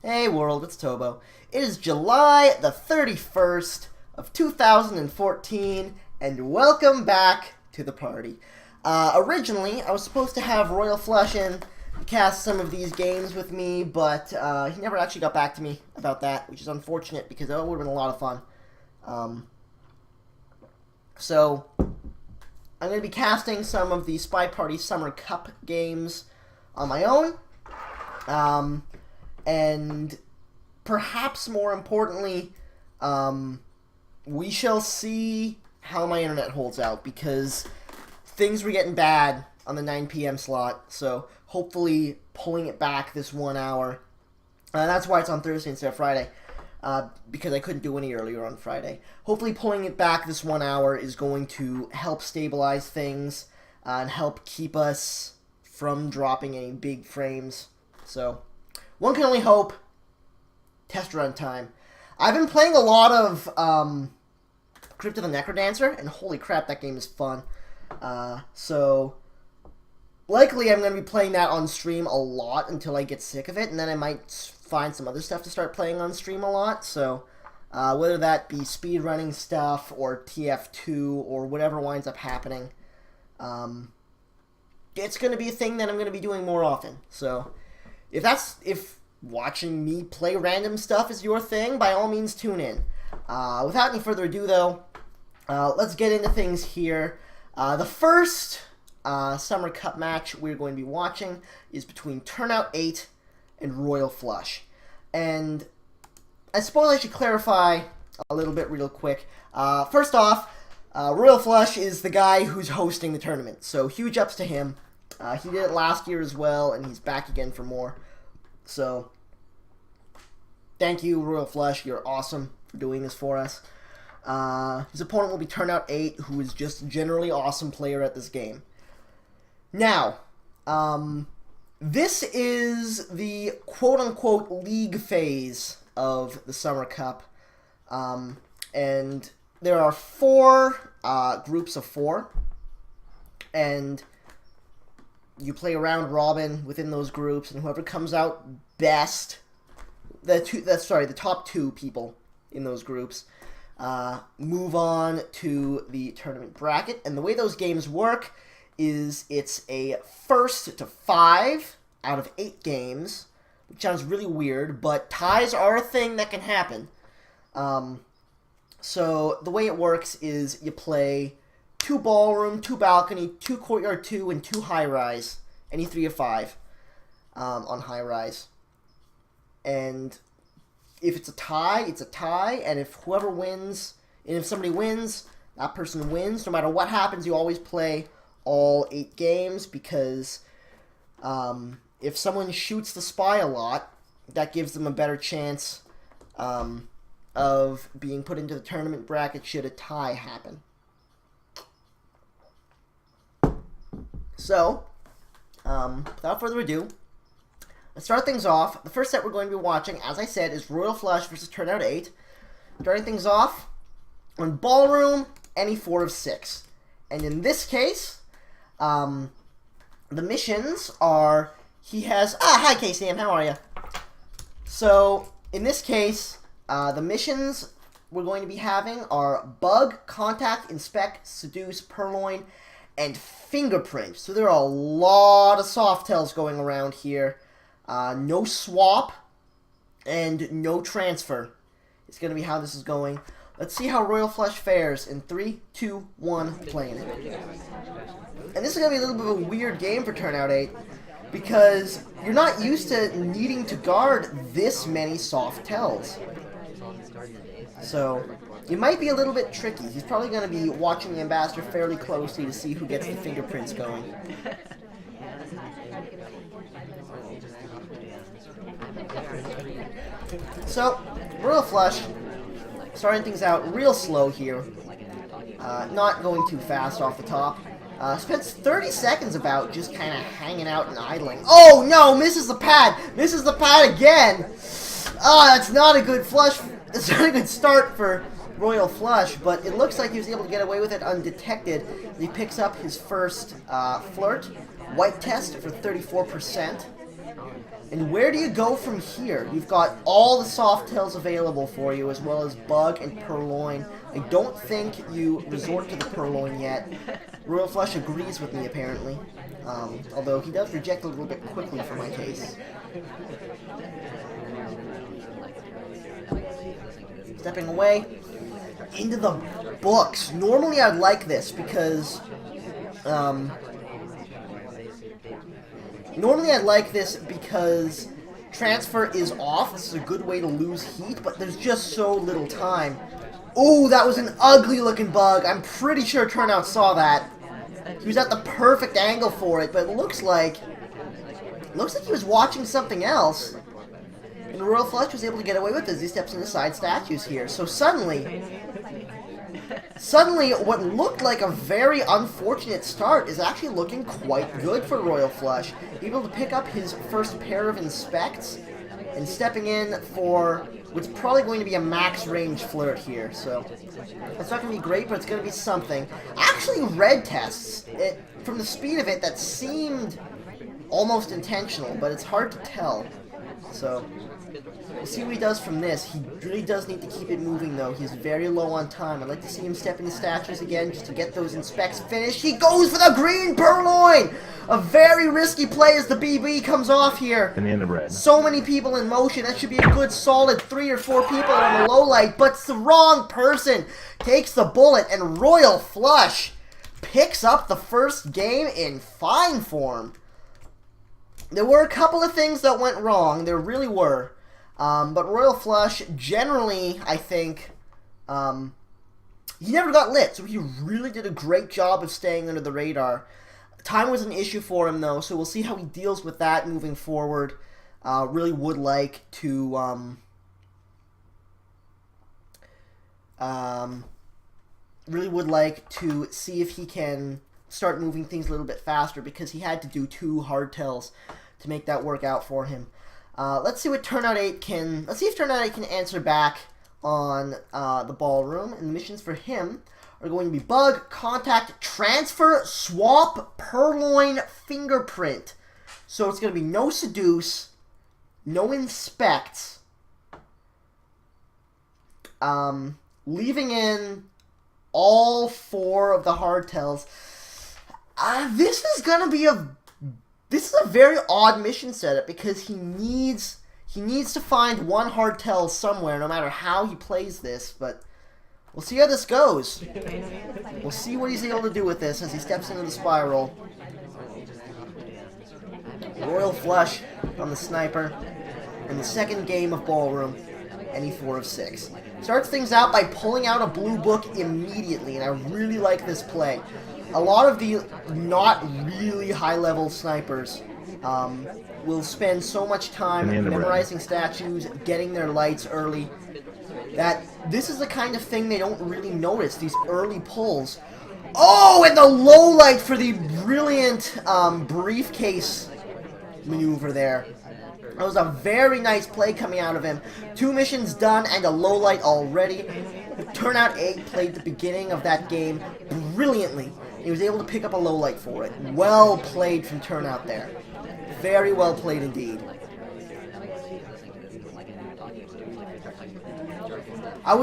Hey world, it's Tobo. It is July the 31st of 2014, and welcome back to the party. Originally, I was supposed to have Royal Flush in to cast some of these games with me, but he never actually got back to me about that, which is unfortunate because that would have been a lot of fun. So, I'm going to be casting some of the SpyParty Summer Cup games on my own. And perhaps more importantly, we shall see how my internet holds out, because things were getting bad on the 9 p.m. slot, so hopefully pulling it back this 1 hour. That's why it's on Thursday instead of Friday, because I couldn't do any earlier on Friday. Hopefully pulling it back this 1 hour is going to help stabilize things and help keep us from dropping any big frames. So, one can only hope. Test run time. I've been playing a lot of Crypt of the Necrodancer, and holy crap, that game is fun. So, likely I'm going to be playing that on stream a lot until I get sick of it, and then I might find some other stuff to start playing on stream a lot. So, whether that be speedrunning stuff, or TF2, or whatever winds up happening, it's going to be a thing that I'm going to be doing more often. So, if watching me play random stuff is your thing, by all means tune in. Without any further ado, though, let's get into things here. The first Summer Cup match we're going to be watching is between Turnout 8 and Royal Flush. And I suppose I should clarify a little bit real quick. First off, Royal Flush is the guy who's hosting the tournament, so huge ups to him. He did it last year as well, and he's back again for more. So, thank you, Royal Flush. You're awesome for doing this for us. His opponent will be Turnout 8, who is just a generally awesome player at this game. Now, this is the quote-unquote league phase of the Summer Cup. And there are 4 groups of 4. And you play a round robin within those groups, and whoever comes out best, the top 2 people in those groups, move on to the tournament bracket. And the way those games work is it's a first to 5 out of 8 games, which sounds really weird, but ties are a thing that can happen. So the way it works is you play 2 ballroom, 2 balcony, 2 courtyard 2, and 2 high rise. Any 3 of 5 on high rise. And if it's a tie, it's a tie. And if whoever wins, and if somebody wins, that person wins. No matter what happens, you always play all 8 games, because if someone shoots the spy a lot, that gives them a better chance of being put into the tournament bracket should a tie happen. So, without further ado, let's start things off. The first set we're going to be watching, as I said, is Royal Flush versus Turnout 8. Starting things off on Ballroom, any 4 of 6. And in this case, the missions are, he has, hi KCM, how are you? So, in this case, the missions we're going to be having are Bug, Contact, Inspect, Seduce, Purloin, and Fingerprint. So there are a lot of soft tells going around here. No swap and no transfer. It's going to be how this is going. Let's see how Royal Flush fares in 3, 2, 1, playing it. And this is going to be a little bit of a weird game for Turnout 8, because you're not used to needing to guard this many soft tells. So, it might be a little bit tricky. He's probably going to be watching the Ambassador fairly closely to see who gets the fingerprints going. So, Royal Flush, starting things out real slow here. Not going too fast off the top. Spends 30 seconds about just kind of hanging out and idling. Oh no, misses the pad! Misses the pad again! That's not a good flush. It's not a good start for Royal Flush, but it looks like he was able to get away with it undetected. He picks up his first flirt. White test for 34%. And where do you go from here? You've got all the soft tails available for you, as well as Bug and Purloin. I don't think you resort to the Purloin yet. Royal Flush agrees with me, apparently. Although he does reject a little bit quickly for my case. Stepping away into the books. Normally I'd like this because... transfer is off. This is a good way to lose heat, but there's just so little time. Oh, that was an ugly looking Bug. I'm pretty sure Turnout saw that. He was at the perfect angle for it, but it looks like he was watching something else. And Royal Flush was able to get away with it as he steps into side statues here. So suddenly, what looked like a very unfortunate start is actually looking quite good for Royal Flush. Able to pick up his first pair of inspects and stepping in for what's probably going to be a max range flirt here. So it's not going to be great, but it's going to be something. Actually, red tests. From the speed of it, that seemed almost intentional, but it's hard to tell. So we'll see what he does from this. He really does need to keep it moving, though. He's very low on time. I'd like to see him step into statues again just to get those inspects finished. He goes for the green Purloin! A very risky play as the BB comes off here. And in the red. So many people in motion. That should be a good solid 3 or 4 people on the low light, but it's the wrong person. Takes the bullet, and Royal Flush picks up the first game in fine form. There were a couple of things that went wrong. There really were. But Royal Flush, generally, I think, he never got lit, so he really did a great job of staying under the radar. Time was an issue for him, though, so we'll see how he deals with that moving forward. Really would like to, see if he can start moving things a little bit faster, because he had to do 2 hard tells to make that work out for him. Let's see what Turnout 8 can... Let's see if Turnout 8 can answer back on the ballroom. And the missions for him are going to be Bug, Contact, Transfer, Swap, Purloin, Fingerprint. So it's going to be no Seduce, no Inspect, leaving in all 4 of the hard tells. This is a very odd mission setup, because he needs to find 1 hard tell somewhere, no matter how he plays this. But we'll see how this goes. We'll see what he's able to do with this as he steps into the spiral. Royal Flush on the sniper in the second game of Ballroom, any 4 of 6. Starts things out by pulling out a blue book immediately, and I really like this play. A lot of the not really high-level snipers will spend so much time memorizing statues, getting their lights early, that this is the kind of thing they don't really notice, these early pulls. Oh, and the low light for the brilliant briefcase maneuver there. That was a very nice play coming out of him. 2 missions done and a low light already. Turnout 8 played the beginning of that game brilliantly. He was able to pick up a low light for it. Well played from Turnout there. Very well played indeed. I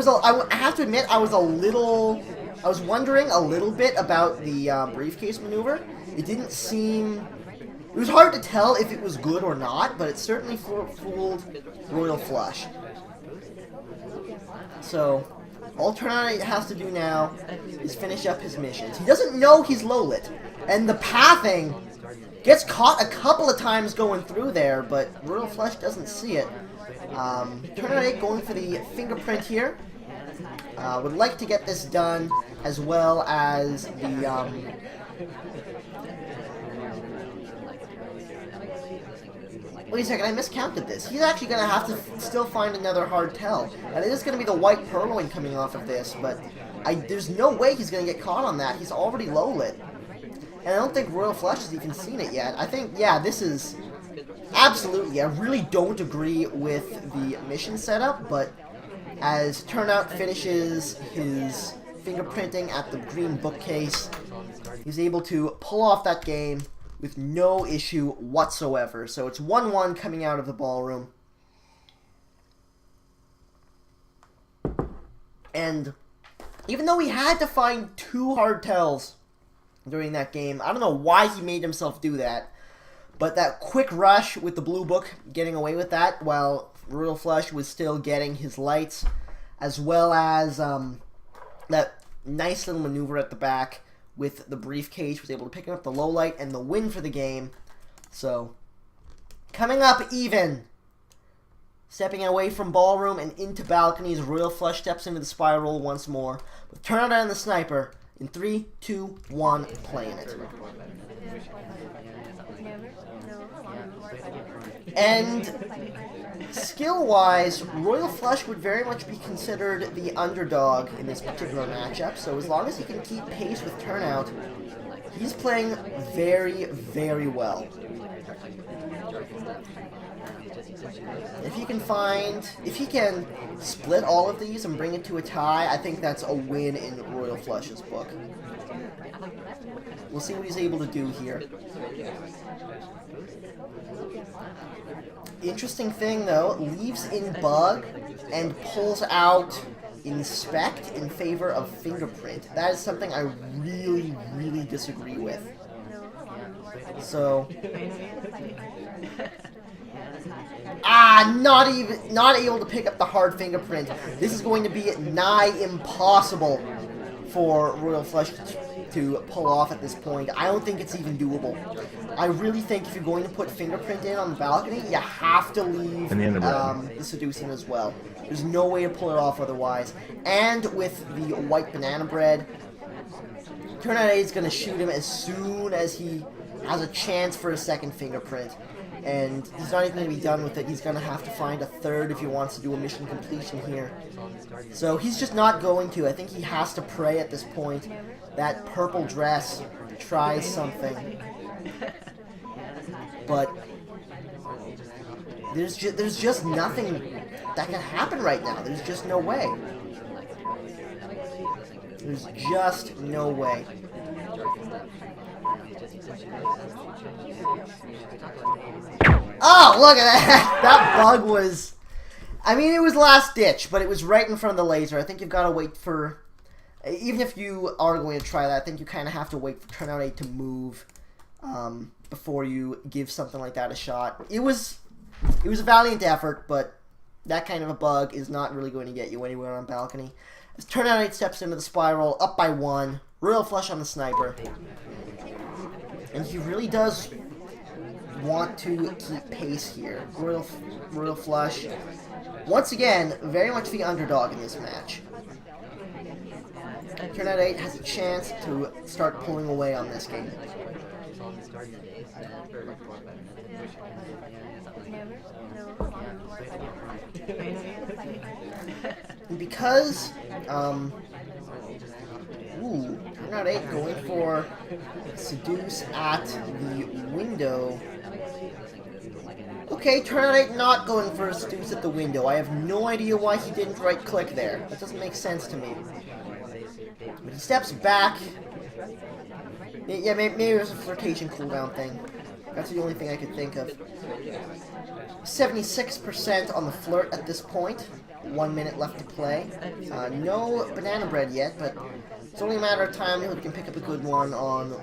have to admit, I was wondering a little bit about the briefcase maneuver. It didn't seem... It was hard to tell if it was good or not, but it certainly fooled Royal Flush. So, all Turnout 8 has to do now is finish up his missions. He doesn't know he's low lit, and the pathing gets caught a couple of times going through there, but Royal Flush doesn't see it. Turnout 8 going for the fingerprint here. Would like to get this done, as well as the... Wait a second, I miscounted this. He's actually going to have to still find another hard tell. And it is going to be the white Purloin coming off of this, but there's no way he's going to get caught on that. He's already low lit. And I don't think Royal Flush has even seen it yet. I think, yeah, this is... Absolutely, I really don't agree with the mission setup, but as Turnout finishes his fingerprinting at the green bookcase, he's able to pull off that game with no issue whatsoever. So it's 1-1 coming out of the ballroom. And even though he had to find 2 hard tells during that game, I don't know why he made himself do that. But that quick rush with the blue book, getting away with that, while Royal Flush was still getting his lights, as well as that nice little maneuver at the back with the briefcase, was able to pick up the low light and the win for the game. So, coming up even. Stepping away from ballroom and into balconies, Royal Flush steps into the spiral once more. With turnout and the sniper in 3, 2, 1, playing it. And skill-wise, Royal Flush would very much be considered the underdog in this particular matchup. So as long as he can keep pace with turnout, he's playing very, very well. If he can split all of these and bring it to a tie, I think that's a win in Royal Flush's book. We'll see what he's able to do here. Interesting thing, though, leaves in Bug and pulls out Inspect in favor of Fingerprint. That is something I really, really disagree with. So... not able to pick up the hard Fingerprint. This is going to be nigh impossible for Royal Flush to pull off at this point. I don't think it's even doable. I really think if you're going to put Fingerprint in on the balcony, you have to leave the Seducing as well. There's no way to pull it off otherwise. And with the white banana bread, Turnout 8 is going to shoot him as soon as he has a chance for a second Fingerprint. And he's not even going to be done with it. He's going to have to find a third if he wants to do a mission completion here. So he's just not going to. I think he has to pray at this point that purple dress tries something. But there's just nothing that can happen right now. There's just no way. There's just no way. Oh, look at that! That bug was... I mean, it was last ditch, but it was right in front of the laser. I think you've got to wait for... Even if you are going to try that, I think you kind of have to wait for Turnout 8 to move before you give something like that a shot. It was a valiant effort, but that kind of a bug is not really going to get you anywhere on balcony. As Turnout 8 steps into the spiral, up by 1, Royal Flush on the sniper. And he really does want to keep pace here. Royal Flush, once again, very much the underdog in this match. Turnout 8 has a chance to start pulling away on this game. And because, Turnout 8 going for Seduce at the window. Okay, Turnout 8 not going for a Seduce at the window. I have no idea why he didn't right-click there. That doesn't make sense to me. But he steps back. Yeah, maybe it was a flirtation cooldown thing. That's the only thing I could think of. 76% on the flirt at this point. 1 minute left to play. No banana bread yet, but it's only a matter of time until he can pick up a good one on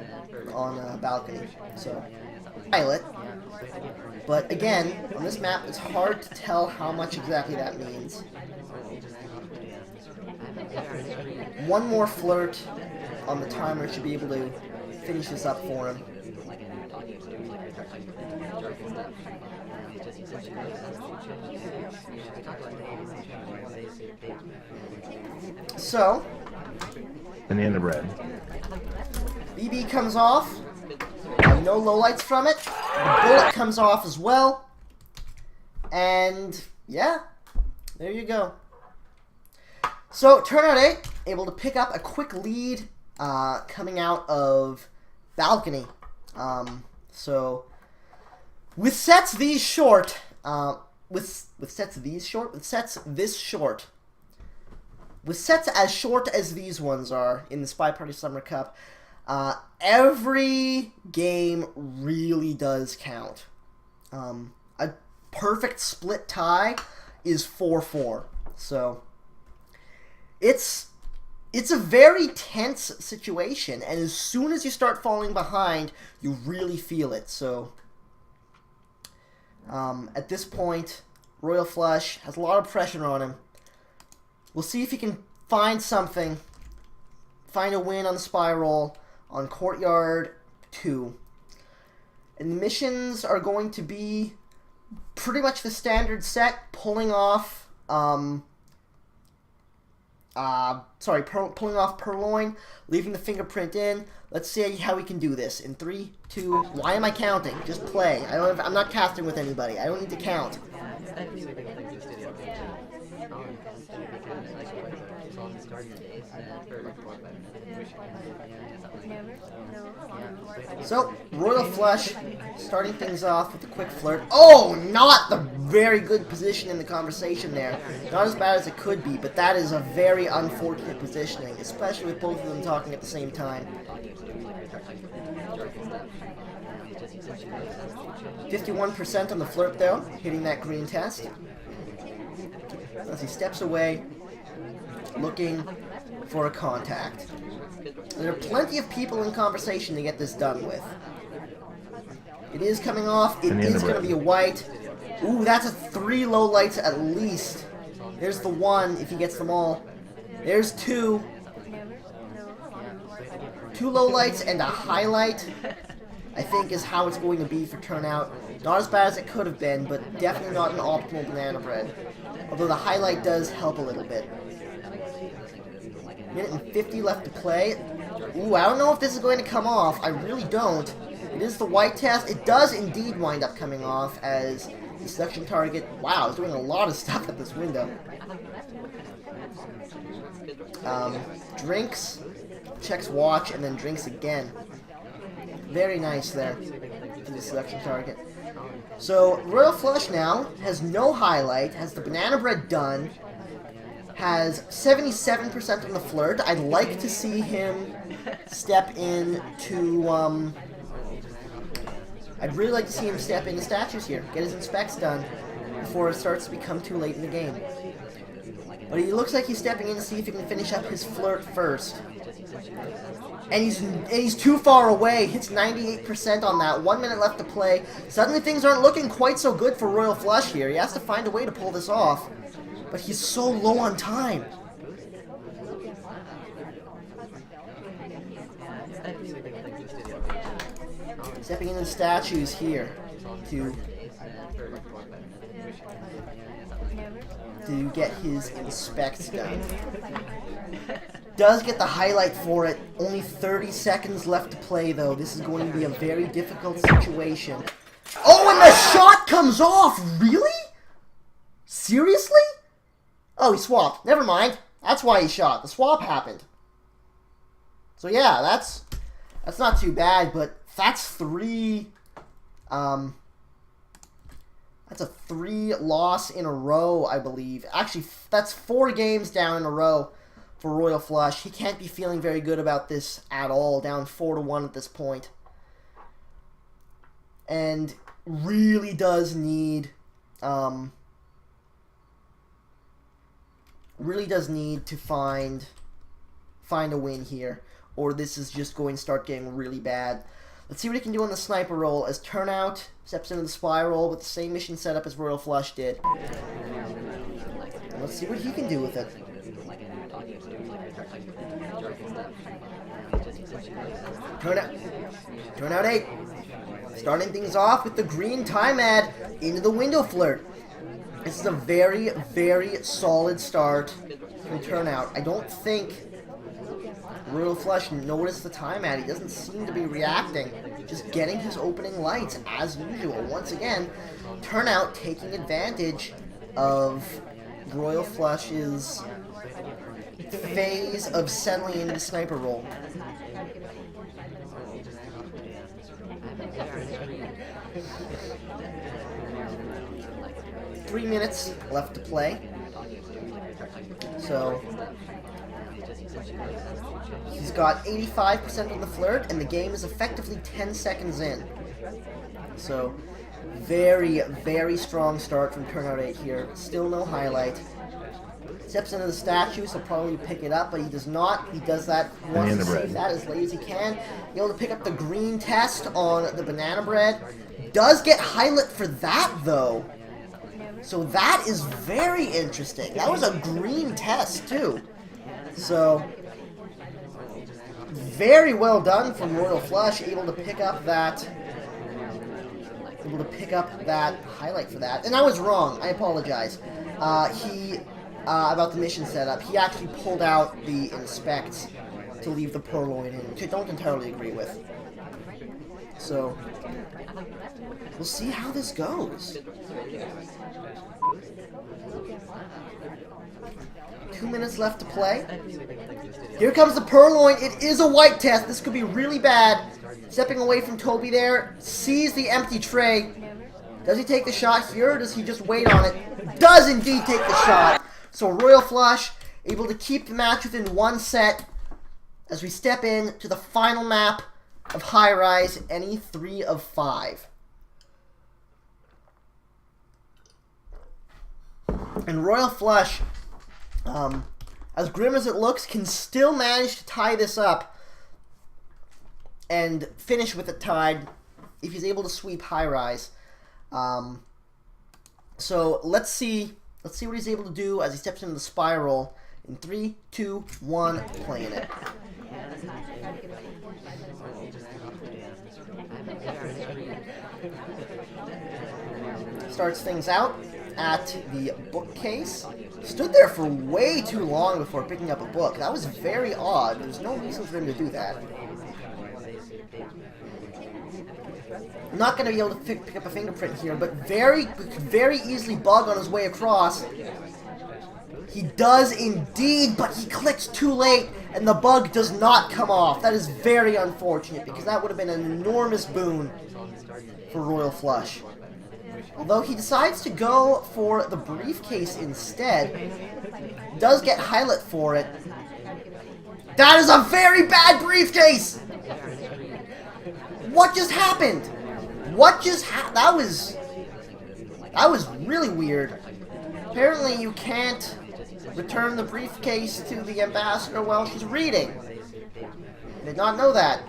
balcony. So, pilot. But again, on this map, it's hard to tell how much exactly that means. One more flirt on the timer should be able to finish this up for him. So, banana bread. BB comes off. No lowlights from it. The bullet comes off as well. And, yeah, there you go. So, Turnout 8, able to pick up a quick lead coming out of balcony. So, with sets these short, with sets this short, with sets as short as these ones are in the SpyParty Summer Cup, Every game really does count. A perfect split tie is 4-4. So it's a very tense situation, and as soon as you start falling behind, you really feel it. So at this point, Royal Flush has a lot of pressure on him. We'll see if he can find something, find a win on the spiral on Courtyard 2. And the missions are going to be pretty much the standard set, pulling off pulling off Purloin, leaving the fingerprint in. Let's see how we can do this. In 3, 2, why am I counting? Just play. I'm not casting with anybody. I don't need to count. So, Royal Flush starting things off with a quick flirt. Oh, not the very good position in the conversation there. Not as bad as it could be, but that is a very unfortunate positioning, especially with both of them talking at the same time. 51% on the flirt, though, hitting that green test. As he steps away, looking for a contact. There are plenty of people in conversation to get this done with. It is coming off. It is going to be a white. Ooh, that's a 3 low lights at least. There's the 1 if he gets them all. There's 2. 2 low lights and a highlight, I think, is how it's going to be for turnout. Not as bad as it could have been, but definitely not an optimal banana bread. Although the highlight does help a little bit. Minute and 50 left to play. Ooh, I don't know if this is going to come off. I really don't. It is the white test. It does indeed wind up coming off as the selection target. Wow, it's doing a lot of stuff at this window. Drinks, checks watch, and then drinks again. Very nice there for the selection target. So, Royal Flush now has no highlight, has the banana bread done, has 77% on the flirt. I'd like to see him step in to, I'd really like to see him step into statues here, get his inspects done before it starts to become too late in the game. But he looks like he's stepping in to see if he can finish up his flirt first. And he's too far away. Hits 98% on that. 1 minute left to play. Suddenly things aren't looking quite so good for Royal Flush here. He has to find a way to pull this off. But he's so low on time. Stepping into the statues here to get his inspects done. Does get the highlight for it. Only 30 seconds left to play, though. This is going to be a very difficult situation. Oh, and the shot comes off! Really? Seriously? Oh, he swapped. Never mind. That's why he shot. The swap happened. So yeah, that's not too bad, but that's 3. That's a 3 loss in a row, I believe. Actually, that's 4 games down in a row for Royal Flush. He can't be feeling very good about this at all. Down 4-1 at this point. And really does need to find a win here, or this is just going to start getting really bad. Let's see what he can do on the sniper roll as Turnout steps into the spiral with the same mission setup as Royal Flush did. Let's see what he can do with it. Turnout 8. Starting things off with the green time ad into the window flirt. This is a very, very solid start from Turnout. I don't think Royal Flush noticed the time ad. He doesn't seem to be reacting. Just getting his opening lights as usual. Once again, Turnout taking advantage of Royal Flush's phase of settling into the sniper role. Three minutes left to play. So He's got 85% on the flirt, and the game is effectively 10 seconds in. So, very, very strong start from turnout 8 here. Still no highlight. Steps into the statue, so probably pick it up, but he does not. He does that, wants to save that as late as he can. Able to pick up the green test on the banana bread. Does get highlight for that, though. So that is very interesting. That was a green test, too. So, very well done from Royal Flush, able to pick up that highlight for that. And I was wrong. I apologize. About the mission setup, he actually pulled out the inspects to leave the purloin in, which I don't entirely agree with. So, we'll see how this goes. 2 minutes left to play. Here comes the purloin. It is a white test. This could be really bad. Stepping away from Toby there. Sees the empty tray. Does he take the shot here, or does he just wait on it? Does indeed take the shot. So Royal Flush able to keep the match within one set as we step in to the final map of High Rise, any 3 of 5. And Royal Flush, as grim as it looks, can still manage to tie this up and finish with it tied if he's able to sweep High Rise. So let's see what he's able to do as he steps into the spiral. In 3, 2, 1, playing it. Starts things out at the bookcase. Stood there for way too long before picking up a book. That was very odd. There's no reason for him to do that. Not going to be able to pick up a fingerprint here, but could very easily bug on his way across. He does indeed, but he clicks too late, and the bug does not come off. That is very unfortunate, because that would have been an enormous boon for Royal Flush. Although he decides to go for the briefcase instead, does get highlight for it. That is a very bad briefcase! What just happened? What just happened? That was really weird. Apparently you can't return the briefcase to the ambassador while she's reading. Did not know that.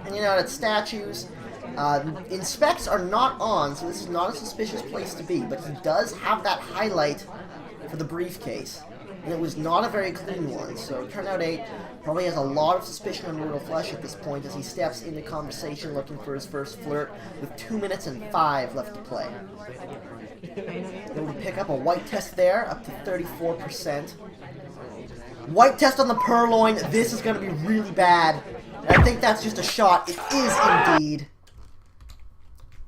Hanging out at statues. Inspects are not on, so this is not a suspicious place to be, but he does have that highlight for the briefcase. And it was not a very clean one, so Turnout 8 probably has a lot of suspicion on Royal Flush at this point as he steps into conversation looking for his first flirt with 2 minutes and 5 left to play. Able to pick up a white test there, up to 34%. White test on the purloin. This is going to be really bad. And I think that's just a shot. It is indeed.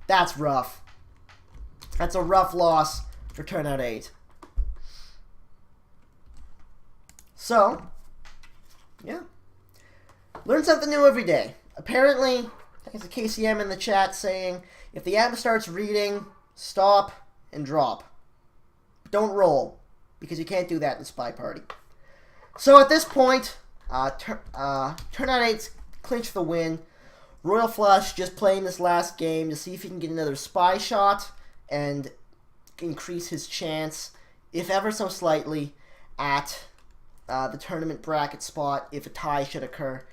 That's rough. That's a rough loss for Turnout 8. So, yeah. Learn something new every day. Apparently, there's a KCM in the chat saying, if the app starts reading, stop and drop. Don't roll, because you can't do that in SpyParty. So at this point, Turnout 8's clinched the win. Royal Flush just playing this last game to see if he can get another spy shot and increase his chance, if ever so slightly, at the tournament bracket spot if a tie should occur.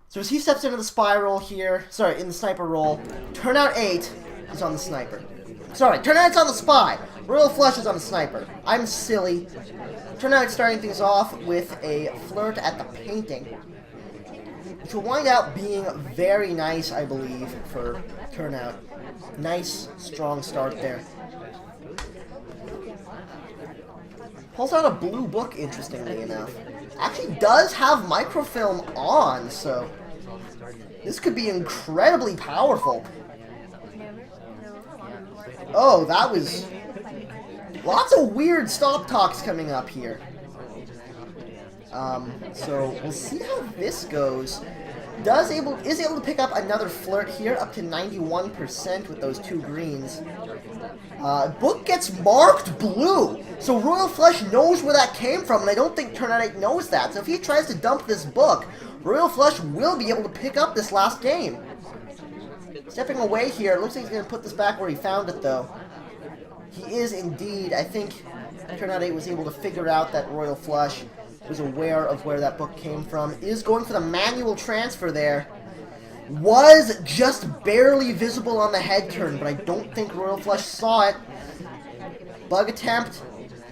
So as he steps into the spiral here, sorry, in the sniper role, Turnout 8 is on the sniper. Sorry, Turnout 8's on the spy. Royal Flush is on the sniper. I'm silly. Turnout starting things off with a flirt at the painting, which will wind out being very nice, I believe, for Turnout. Nice, strong start there. Pulls out a blue book, interestingly enough. Actually does have microfilm on, so this could be incredibly powerful. Oh, that was... lots of weird stop talks coming up here. So we'll see how this goes. is able to pick up another flirt here, up to 91% with those 2 greens. Book gets marked blue, so Royal Flush knows where that came from, and I don't think Turnout 8 knows that. So if he tries to dump this book, Royal Flush will be able to pick up this last game. Stepping away here, it looks like he's going to put this back where he found it, though. He is indeed. I think Turnout 8 was able to figure out that Royal Flush was aware of where that book came from. Is going for the manual transfer there. Was just barely visible on the head turn, but I don't think Royal Flush saw it. Bug attempt.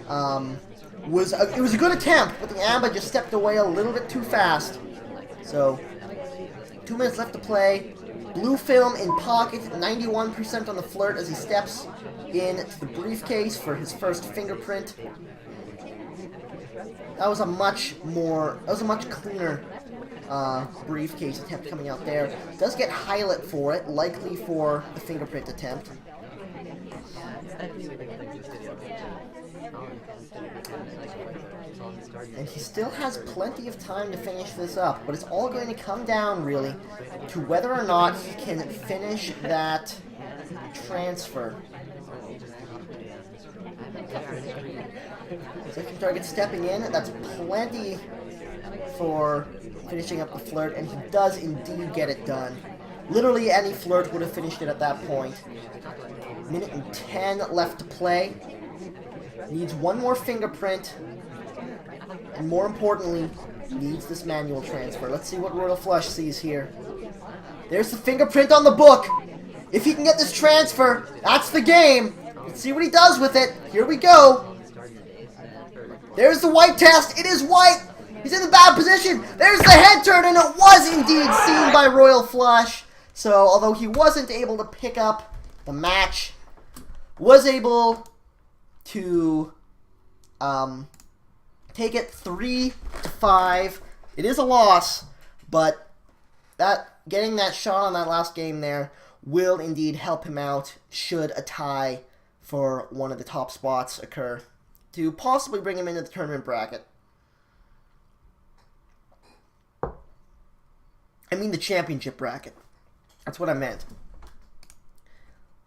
It was a good attempt, but the Amba just stepped away a little bit too fast. So, 2 minutes left to play. Blue film in pocket, 91% on the flirt as he steps into the briefcase for his first fingerprint. That was a much cleaner briefcase attempt coming out there. Does get highlight for it, likely for the fingerprint attempt. And he still has plenty of time to finish this up, but it's all going to come down, really, to whether or not he can finish that transfer. Second target stepping in, that's plenty for finishing up the flirt, and he does indeed get it done. Literally any flirt would have finished it at that point. Minute and 10 left to play. Needs one more fingerprint, and more importantly, needs this manual transfer. Let's see what Royal Flush sees here. There's the fingerprint on the book. If he can get this transfer, that's the game. Let's see what he does with it. Here we go. There's the white test. It is white. He's in the bad position. There's the head turn, and it was indeed seen by Royal Flush. So, although he wasn't able to pick up the match, was able to take it 3-5. It is a loss, but getting that shot on that last game there will indeed help him out should a tie for one of the top spots occur to possibly bring him into the tournament bracket. I mean the championship bracket. That's what I meant.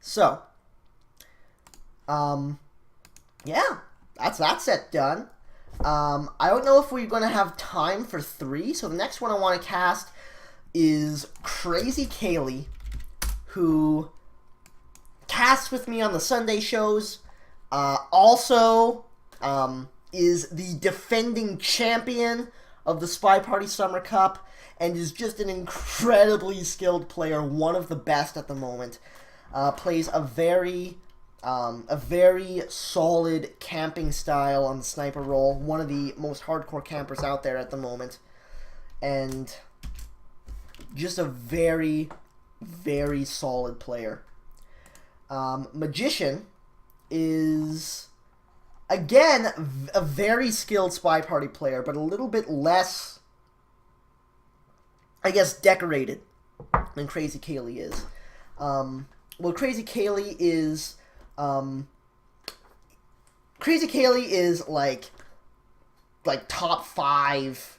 So, yeah, that's that set done. I don't know if we're going to have time for 3, so the next one I want to cast is Crazy Kaylee, who casts with me on the Sunday shows, also is the defending champion of the SpyParty Summer Cup, and is just an incredibly skilled player, one of the best at the moment. Plays a very solid camping style on the sniper role, one of the most hardcore campers out there at the moment, and just a very, very solid player. Magician is, again, a very skilled SpyParty player, but a little bit less, I guess, decorated than Crazy Kaylee is. Well, Crazy Kaylee is like top 5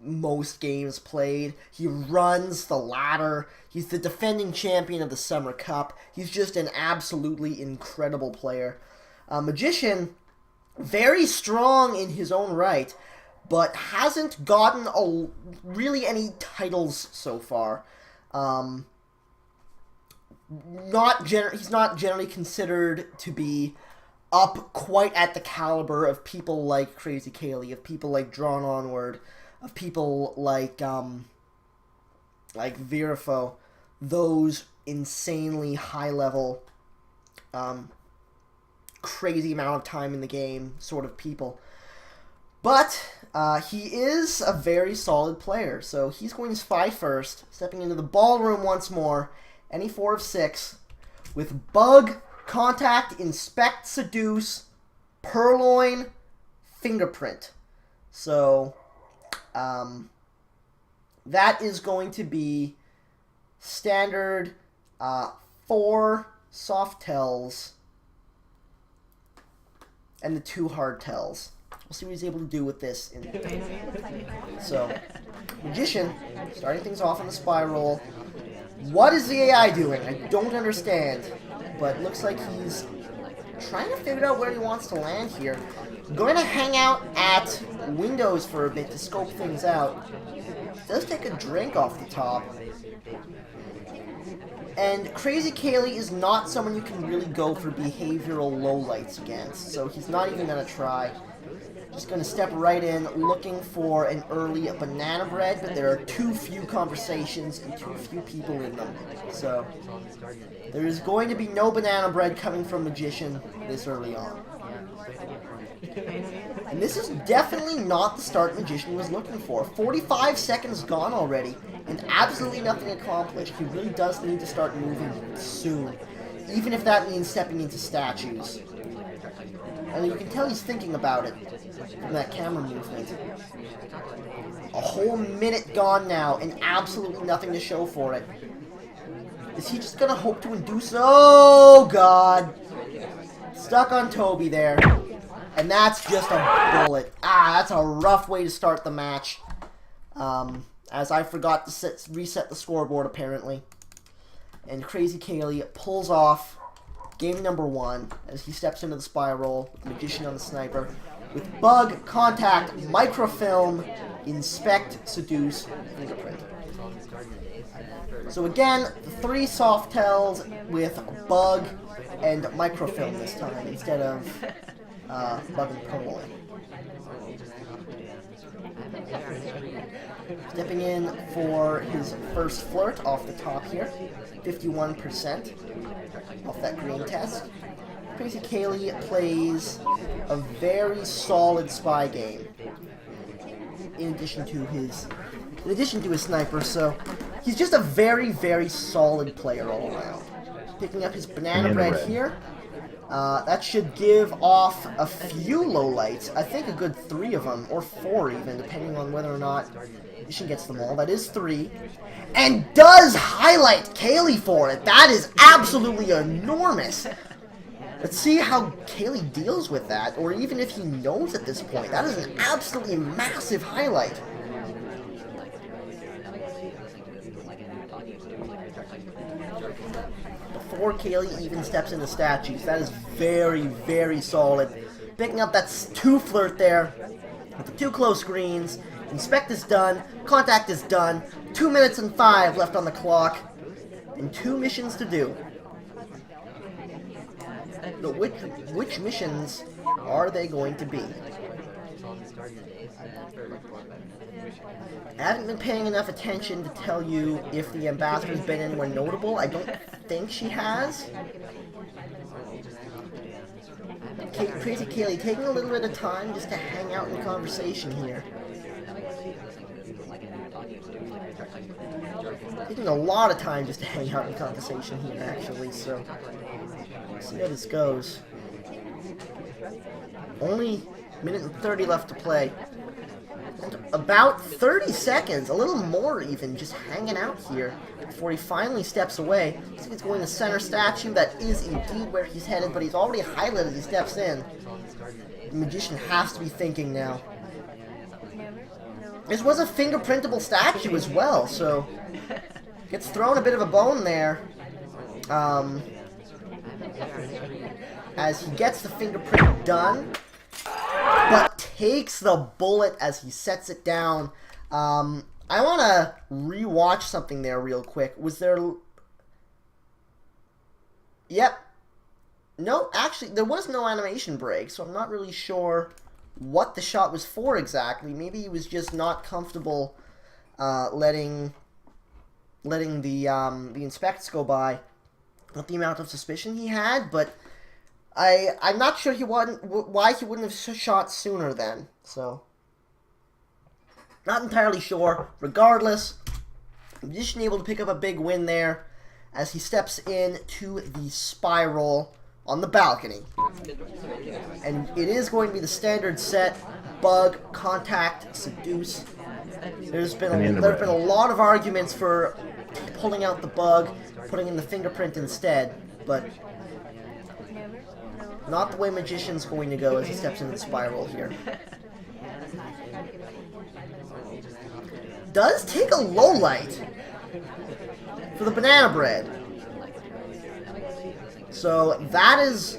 most games played. He runs the ladder. He's the defending champion of the Summer Cup. He's just an absolutely incredible player. Magician, very strong in his own right, but hasn't gotten really any titles so far. He's not generally considered to be up quite at the caliber of people like Crazy Kaylee, of people like Drawn Onward, of people like Virafo, those insanely high level, crazy amount of time in the game sort of people. But he is a very solid player, so he's going to spy first, stepping into the ballroom once more. Any 4 of 6 with Bug, Contact, Inspect, Seduce, Purloin, Fingerprint. So that is going to be standard 4 soft tells and the 2 hard tells. We'll see what he's able to do with this. So Magician, starting things off on the spiral. What is the AI doing? I don't understand. But looks like he's trying to figure out where he wants to land here. Going to hang out at windows for a bit to scope things out. Does take a drink off the top. And Crazy Kaylee is not someone you can really go for behavioral lowlights against. So he's not even going to try. Just going to step right in, looking for an early banana bread, but there are too few conversations and too few people in them. So there is going to be no banana bread coming from Magician this early on. And this is definitely not the start Magician was looking for. 45 seconds gone already, and absolutely nothing accomplished. He really does need to start moving soon, even if that means stepping into statues. And you can tell he's thinking about it from that camera movement. A whole minute gone now, and absolutely nothing to show for it. Is he just gonna hope to induce... Oh, God! Stuck on Toby there. And that's just a bullet. Ah, that's a rough way to start the match. As I forgot to reset the scoreboard, apparently. And Crazy Kaylee pulls off game number 1 as he steps into the spiral with Magician on the sniper. With Bug, Contact, Microfilm, Inspect, Seduce, Fingerprint. So again, 3 soft tells with Bug and Microfilm this time instead of Bug and Purloin. Stepping in for his first flirt off the top here. 51% off that green test. Crazy Kaylee plays a very solid spy game. In addition to his sniper, so he's just a very, very solid player all around. Picking up his banana bread here. That should give off a few lowlights. I think a good 3 of them, or 4 even, depending on whether or not Magician gets them all. That is 3. And does highlight Kaylee for it. That is absolutely enormous. Let's see how Kaylee deals with that, or even if he knows at this point. That is an absolutely massive highlight. Before Kaylee even steps into statues, that is very, very solid. Picking up that 2 flirt there with the 2 close screens. Inspect is done. Contact is done. 2 minutes and 5 left on the clock. And 2 missions to do. But which missions are they going to be? I haven't been paying enough attention to tell you if the ambassador's been anywhere notable. I don't think she has. Crazy Kaylee taking a little bit of time just to hang out in conversation here. Taking a lot of time just to hang out in conversation here, actually, so let's see how this goes. Only a minute and 30 left to play. And about 30 seconds, a little more even, just hanging out here before he finally steps away. Looks like he's going to center statue. That is indeed where he's headed, but he's already highlighted he steps in. The Magician has to be thinking now. This was a fingerprintable statue as well, so gets thrown a bit of a bone there. As he gets the fingerprint done, but takes the bullet as he sets it down. I want to rewatch something there real quick. Was there... Yep. No, actually, there was no animation break, so I'm not really sure what the shot was for exactly. Maybe he was just not comfortable letting the inspects go by with the amount of suspicion he had, but I'm not sure why he wouldn't have shot sooner then, so not entirely sure. Regardless, Magician able to pick up a big win there as he steps into the spiral on the balcony. And it is going to be the standard set: Bug, Contact, Seduce. There's been a lot of arguments for pulling out the Bug, putting in the fingerprint instead, but not the way Magician's going to go as he steps into the spiral here. does take a low light for the banana bread. So that is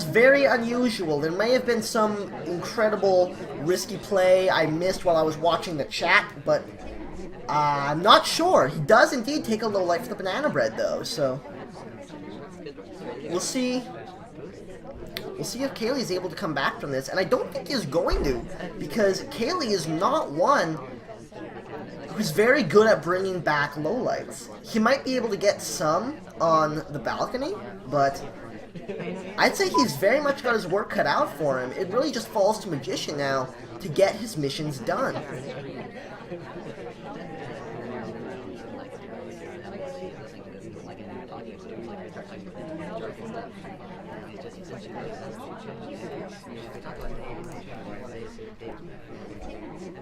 very unusual. There may have been some incredible risky play I missed while I was watching the chat, but I'm not sure. He does indeed take a low light for the banana bread, though, so we'll see. We'll see if Kaylee is able to come back from this, and I don't think he's going to, because Kaylee is not one who's very good at bringing back lowlights. He might be able to get some on the balcony, but I'd say he's very much got his work cut out for him. It really just falls to Magician now to get his missions done.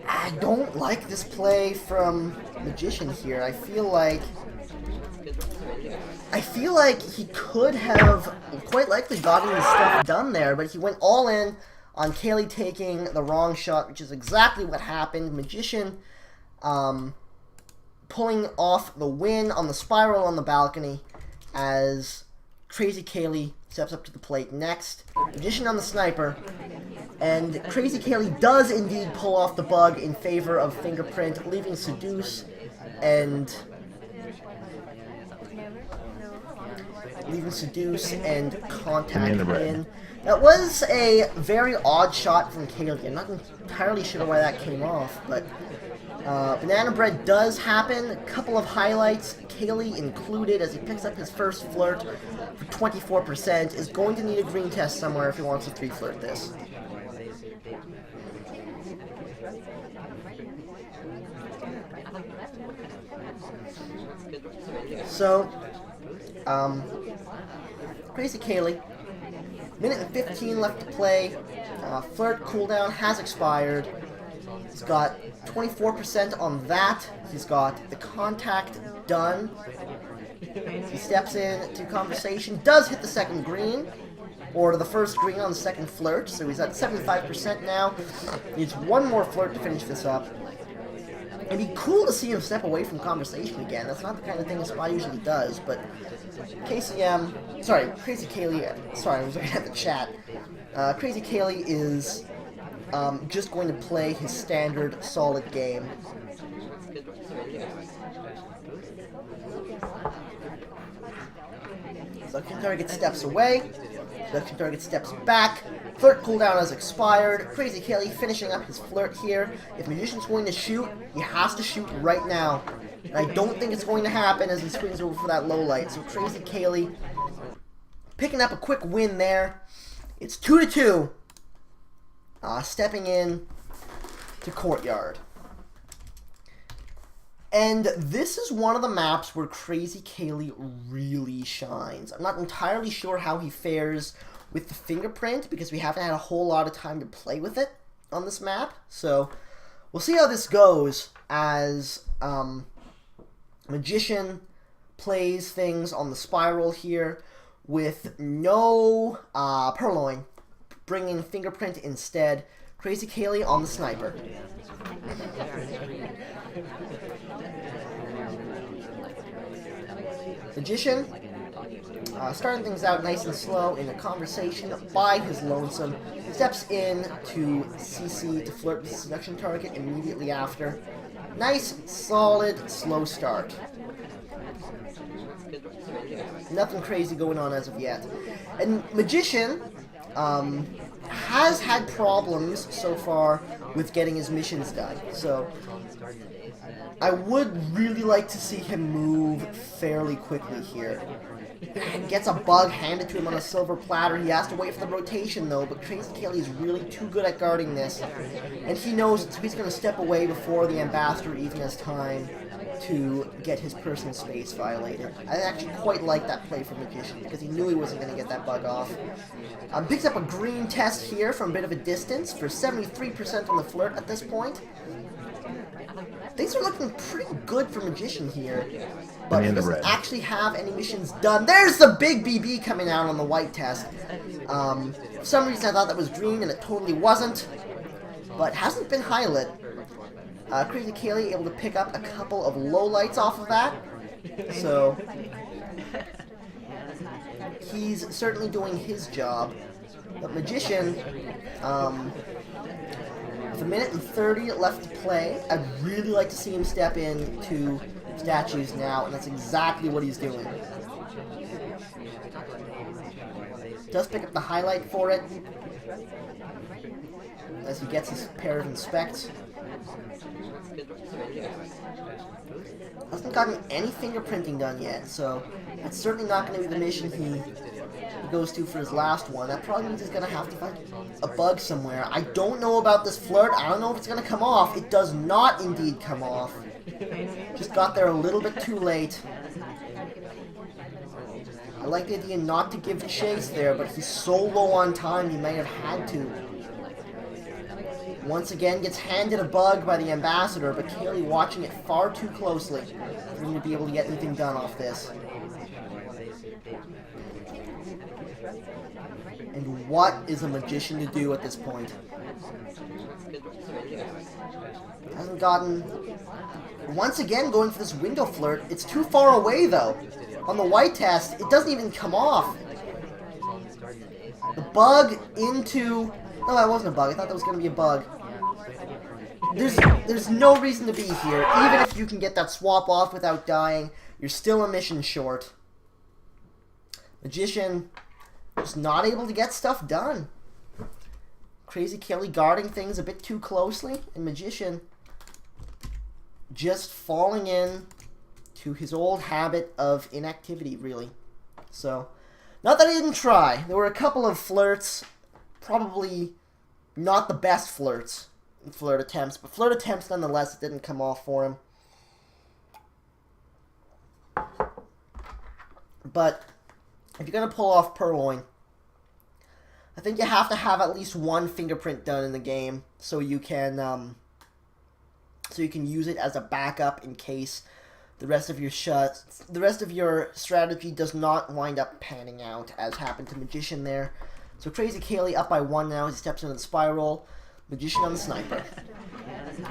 I don't like this play from Magician here. I feel like he could have quite likely gotten his stuff done there, but he went all in on Kaylee taking the wrong shot, which is exactly what happened. Magician pulling off the win on the spiral on the balcony as Crazy Kaylee steps up to the plate next. Magician on the sniper. And Crazy Kaylee does indeed pull off the bug in favor of Fingerprint, leaving Seduce and Contact in. That was a very odd shot from Kaylee. I'm not entirely sure why that came off, but Banana Bread does happen. A couple of highlights, Kaylee included, as he picks up his first flirt for 24%, is going to need a green test somewhere if he wants to 3-flirt this. So, Crazy Kaylee, minute and 15 left to play. Flirt cooldown has expired. He's got 24% on that. He's got the contact done. He steps in to conversation, does hit the second green, or the first green on the second flirt, so he's at 75% now. Needs one more flirt to finish this up. It'd be cool to see him step away from conversation again. That's not the kind of thing Spy usually does, but Crazy Kaylee, sorry, I was looking at the chat. Crazy Kaylee is just going to play his standard solid game. Seduction target steps away. Seduction target steps back. Flirt cooldown has expired. Crazy Kaylee finishing up his flirt here. If Magician's going to shoot, he has to shoot right now. And I don't think it's going to happen as he swings over for that low light. So Crazy Kaylee picking up a quick win there. It's 2-2. Stepping in to Courtyard. And this is one of the maps where Crazy Kaylee really shines. I'm not entirely sure how he fares with the Fingerprint, because we haven't had a whole lot of time to play with it on this map. So we'll see how this goes as Magician plays things on the spiral here with no Purloin, bringing Fingerprint instead. Crazy Kaylee on the sniper. Magician starting things out nice and slow in a conversation by his lonesome. Steps in to CC to flirt with the seduction target immediately after. Nice, solid, slow start. Nothing crazy going on as of yet. And Magician has had problems so far with getting his missions done. So I would really like to see him move fairly quickly here. Gets a bug handed to him on a silver platter. He has to wait for the rotation though, but Crazy Kaylee is really too good at guarding this. And he knows he's going to step away before the Ambassador even has time to get his personal space violated. I actually quite like that play from Magician because he knew he wasn't going to get that bug off. Picks up a green test here from a bit of a distance for 73% on the flirt at this point. Things are looking pretty good for Magician here, but he doesn't actually have any missions done. There's the big BB coming out on the white test. For some reason I thought that was green and it totally wasn't, but hasn't been highlit. Crazy Kaylee able to pick up a couple of low lights off of that. So he's certainly doing his job. But Magician, with 1:30 left to play, I'd really like to see him step into statues now, and that's exactly what he's doing. Does pick up the highlight for it as he gets his pair of inspects. Hasn't gotten any fingerprinting done yet, so it's certainly not going to be the mission he goes to for his last one. That probably means he's going to have to find a bug somewhere. I don't know about this flirt. I don't know if it's going to come off. It does not indeed come off. Just got there a little bit too late. I like the idea not to give chase there, but he's so low on time he may have had to. Once again, gets handed a bug by the ambassador, but Kaylee watching it far too closely for him to be able to get anything done off this. And what is a magician to do at this point? Hasn't gotten... Once again, going for this window flirt. It's too far away, though. On the white test, it doesn't even come off. The bug into... No, that wasn't a bug. I thought that was going to be a bug. There's no reason to be here. Even if you can get that swap off without dying, you're still a mission short. Magician just not able to get stuff done. Crazy Kelly guarding things a bit too closely, and Magician just falling in to his old habit of inactivity, really. So, not that he didn't try. There were a couple of flirts, probably not the best flirts, flirt attempts, but flirt attempts nonetheless. It didn't come off for him. But if you're gonna pull off Purloin, I think you have to have at least one fingerprint done in the game so you can use it as a backup in case the rest of your strategy does not wind up panning out, as happened to Magician there. So Crazy Kaylee up by 1 now as he steps into the spiral. Magician on the sniper.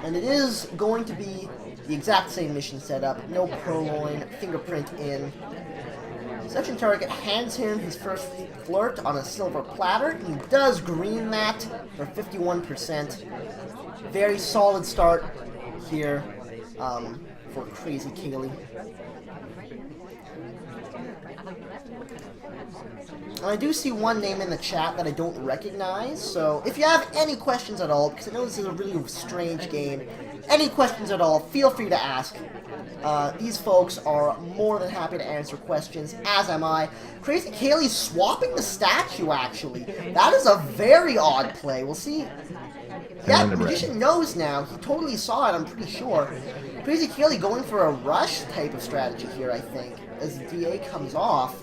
And it is going to be the exact same mission setup. No Purloin, fingerprint in. Section target hands him his first flirt on a silver platter. He does green that for 51%. Very solid start here for Crazy Kaylee. And I do see one name in the chat that I don't recognize, so if you have any questions at all, because I know this is a really strange game, any questions at all, feel free to ask. These folks are more than happy to answer questions, as am I. Crazy Kaylee's swapping the statue, actually. That is a very odd play. We'll see. Yeah, Magician knows now. He totally saw it, I'm pretty sure. Crazy Kaylee going for a rush type of strategy here, I think, as the DA comes off.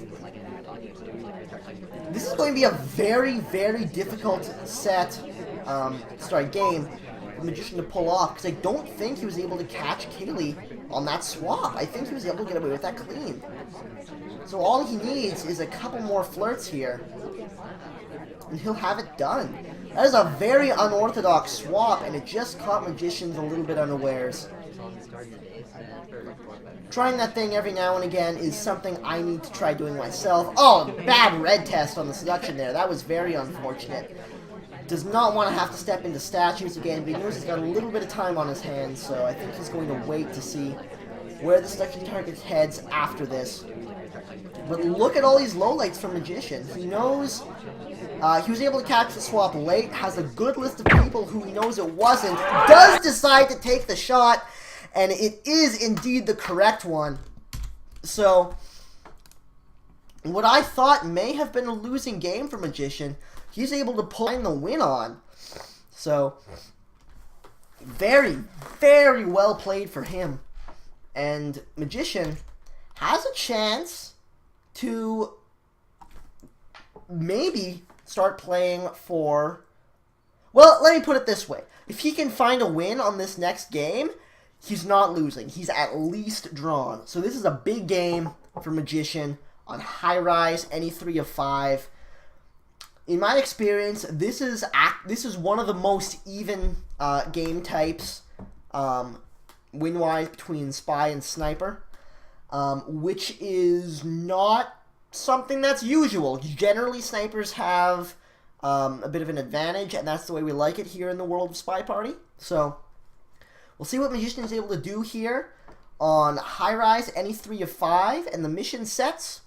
This is going to be a very, very difficult game for Magician to pull off, because I don't think he was able to catch Kaylee on that swap. I think he was able to get away with that clean. So all he needs is a couple more flirts here, and he'll have it done. That is a very unorthodox swap, and it just caught Magicians a little bit unawares. Trying that thing every now and again is something I need to try doing myself. Oh, bad red test on the seduction there. That was very unfortunate. Does not want to have to step into statues again, but he knows he's got a little bit of time on his hands, so I think he's going to wait to see where the seduction target heads after this. But look at all these lowlights from Magician. He knows he was able to catch the swap late, has a good list of people who he knows it wasn't, does decide to take the shot, and it is indeed the correct one. So, what I thought may have been a losing game for Magician, he's able to pull in the win on. So, very, very well played for him. And Magician has a chance to maybe start playing for... Well, let me put it this way. If he can find a win on this next game, he's not losing. He's at least drawn. So this is a big game for Magician on high rise, any 3 of 5. In my experience, this is one of the most even game types win-wise between Spy and Sniper, which is not something that's usual. Generally, Snipers have a bit of an advantage, and that's the way we like it here in the world of SpyParty. So, we'll see what Magician is able to do here on High Rise, any 3 of 5, and the mission sets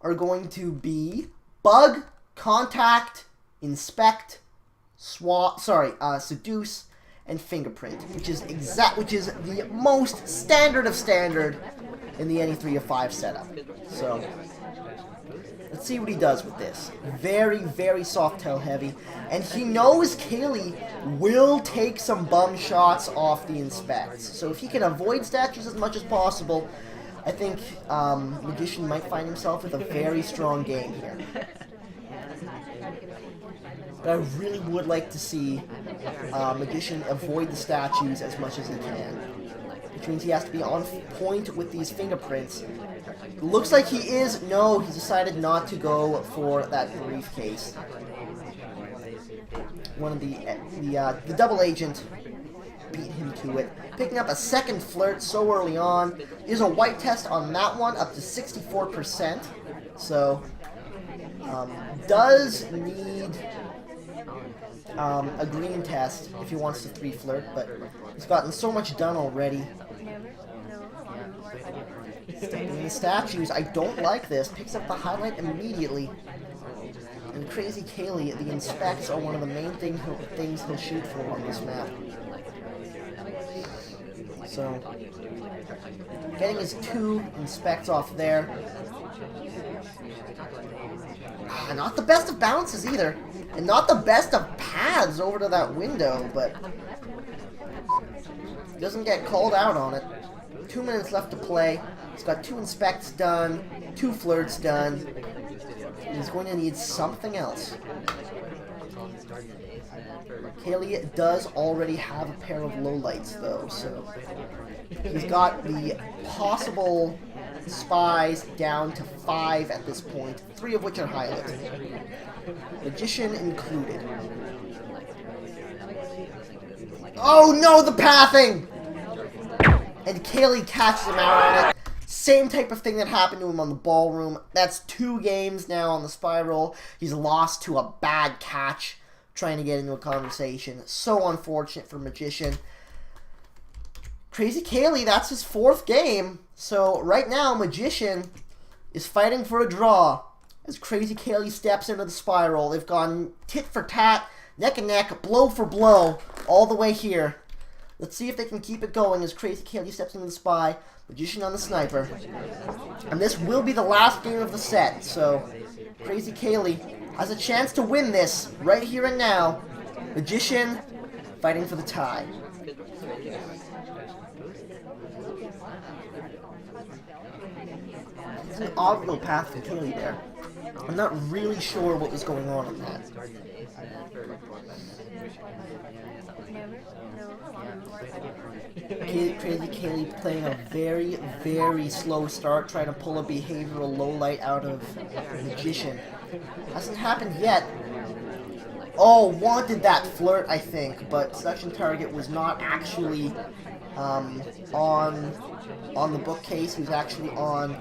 are going to be Bug, Contact, Inspect, Seduce, and Fingerprint, which is the most standard of standard in the any 3 of 5 setup. So, let's see what he does with this. Very, very soft tail heavy. And he knows Kaylee will take some bum shots off the inspects. So if he can avoid statues as much as possible, I think Magician might find himself with a very strong game here. But I really would like to see Magician avoid the statues as much as he can. Which means he has to be on point with these fingerprints. Looks like he is. No, he's decided not to go for that briefcase. One of the double agent beat him to it. Picking up a second flirt so early on. Is a white test on that one, up to 64%. So, does need a green test if he wants to 3 flirt, but he's gotten so much done already. Stepping the statues, I don't like this. Picks up the highlight immediately. And Crazy Kaylee, the inspects are one of the main things he'll shoot for on this map. So, getting his 2 inspects off there. Not the best of bounces either. And not the best of paths over to that window, but doesn't get called out on it. 2 minutes left to play. He's got 2 inspects done, 2 flirts done. He's going to need something else. Kaylee does already have a pair of lowlights, though, so he's got the possible spies down to 5 at this point, 3 of which are highlights. Magician included. Oh no, the pathing! And Kaylee catches him out on it. Same type of thing that happened to him on the ballroom. That's 2 games now on the spiral. He's lost to a bad catch trying to get into a conversation. So unfortunate for Magician. Crazy Kaylee, that's his 4th game. So right now, Magician is fighting for a draw. As Crazy Kaylee steps into the spiral, they've gone tit for tat, neck and neck, blow for blow, all the way here. Let's see if they can keep it going as Crazy Kaylee steps into the spy. Magician on the sniper. And this will be the last game of the set, so Crazy Kaylee has a chance to win this right here and now. Magician fighting for the tie. It's an odd little path for Kaylee there. I'm not really sure what was going on that. Crazy Kaylee playing a very, very slow start, trying to pull a behavioral lowlight out of Magician. Hasn't happened yet. Oh, wanted that flirt, I think, but Seduction Target was not actually on the bookcase. He was actually on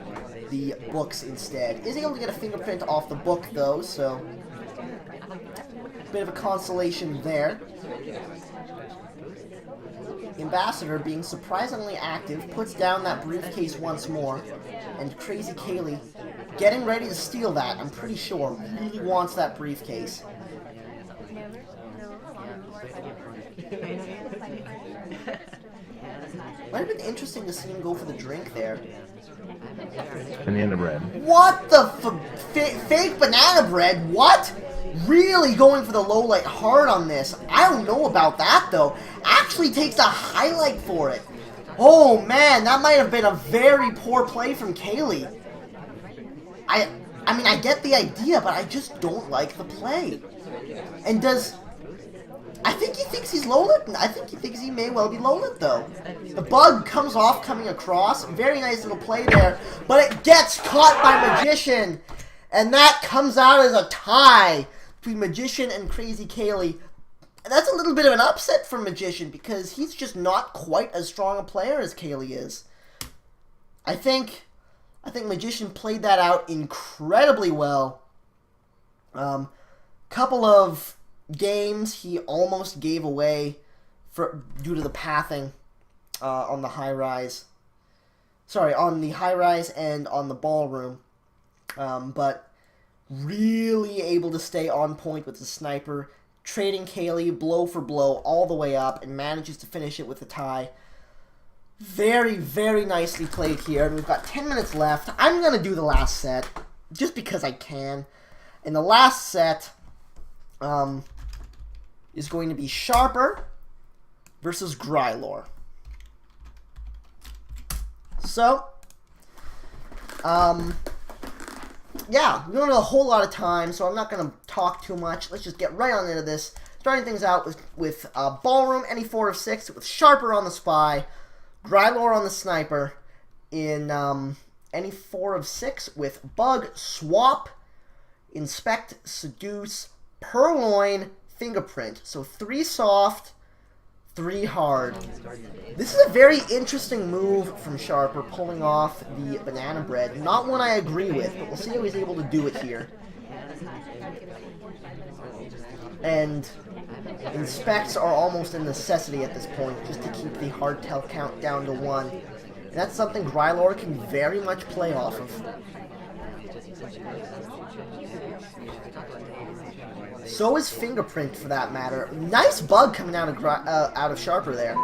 the books instead. Is able to get a fingerprint off the book, though, so bit of a consolation there. Ambassador, being surprisingly active, puts down that briefcase once more, and Crazy Kaylee getting ready to steal that, I'm pretty sure, really wants that briefcase. Might have been interesting to see him go for the drink there. Banana bread. What the fake banana bread? What? Really going for the low light hard on this. I don't know about that, though. Actually takes a highlight for it. Oh, man, that might have been a very poor play from Kaylee. I mean, I get the idea, but I just don't like the play. And I think he thinks he's low-lit. I think he thinks he may well be low-lit, though. The bug comes off coming across. Very nice little play there. But it gets caught by Magician. And that comes out as a tie between Magician and Crazy Kaylee. that's a little bit of an upset for Magician because he's just not quite as strong a player as Kaylee is. I think Magician played that out incredibly well. Couple of games he almost gave away due to the pathing on the high rise. Sorry, on the high rise and on the ballroom. But really able to stay on point with the sniper, trading Kaylee blow for blow all the way up, and manages to finish it with a tie. Very, very nicely played here. And we've got 10 minutes left. I'm going to do the last set, just because I can. And the last set is going to be Sharper versus Grylor. So, yeah, we don't have a whole lot of time, so I'm not going to talk too much. Let's just get right on into this. Starting things out with Ballroom, any 4 of 6, with Sharper on the Spy, Grylor on the Sniper, in any 4 of 6, with Bug, Swap, Inspect, Seduce, Purloin, Fingerprint. So 3 soft, 3 hard. This is a very interesting move from Sharper, pulling off the banana bread. Not one I agree with, but we'll see how he's able to do it here. And Inspects are almost a necessity at this point, just to keep the hardtail count down to 1. And that's something Grylor can very much play off of. So is Fingerprint, for that matter. Nice bug coming out of Sharper there.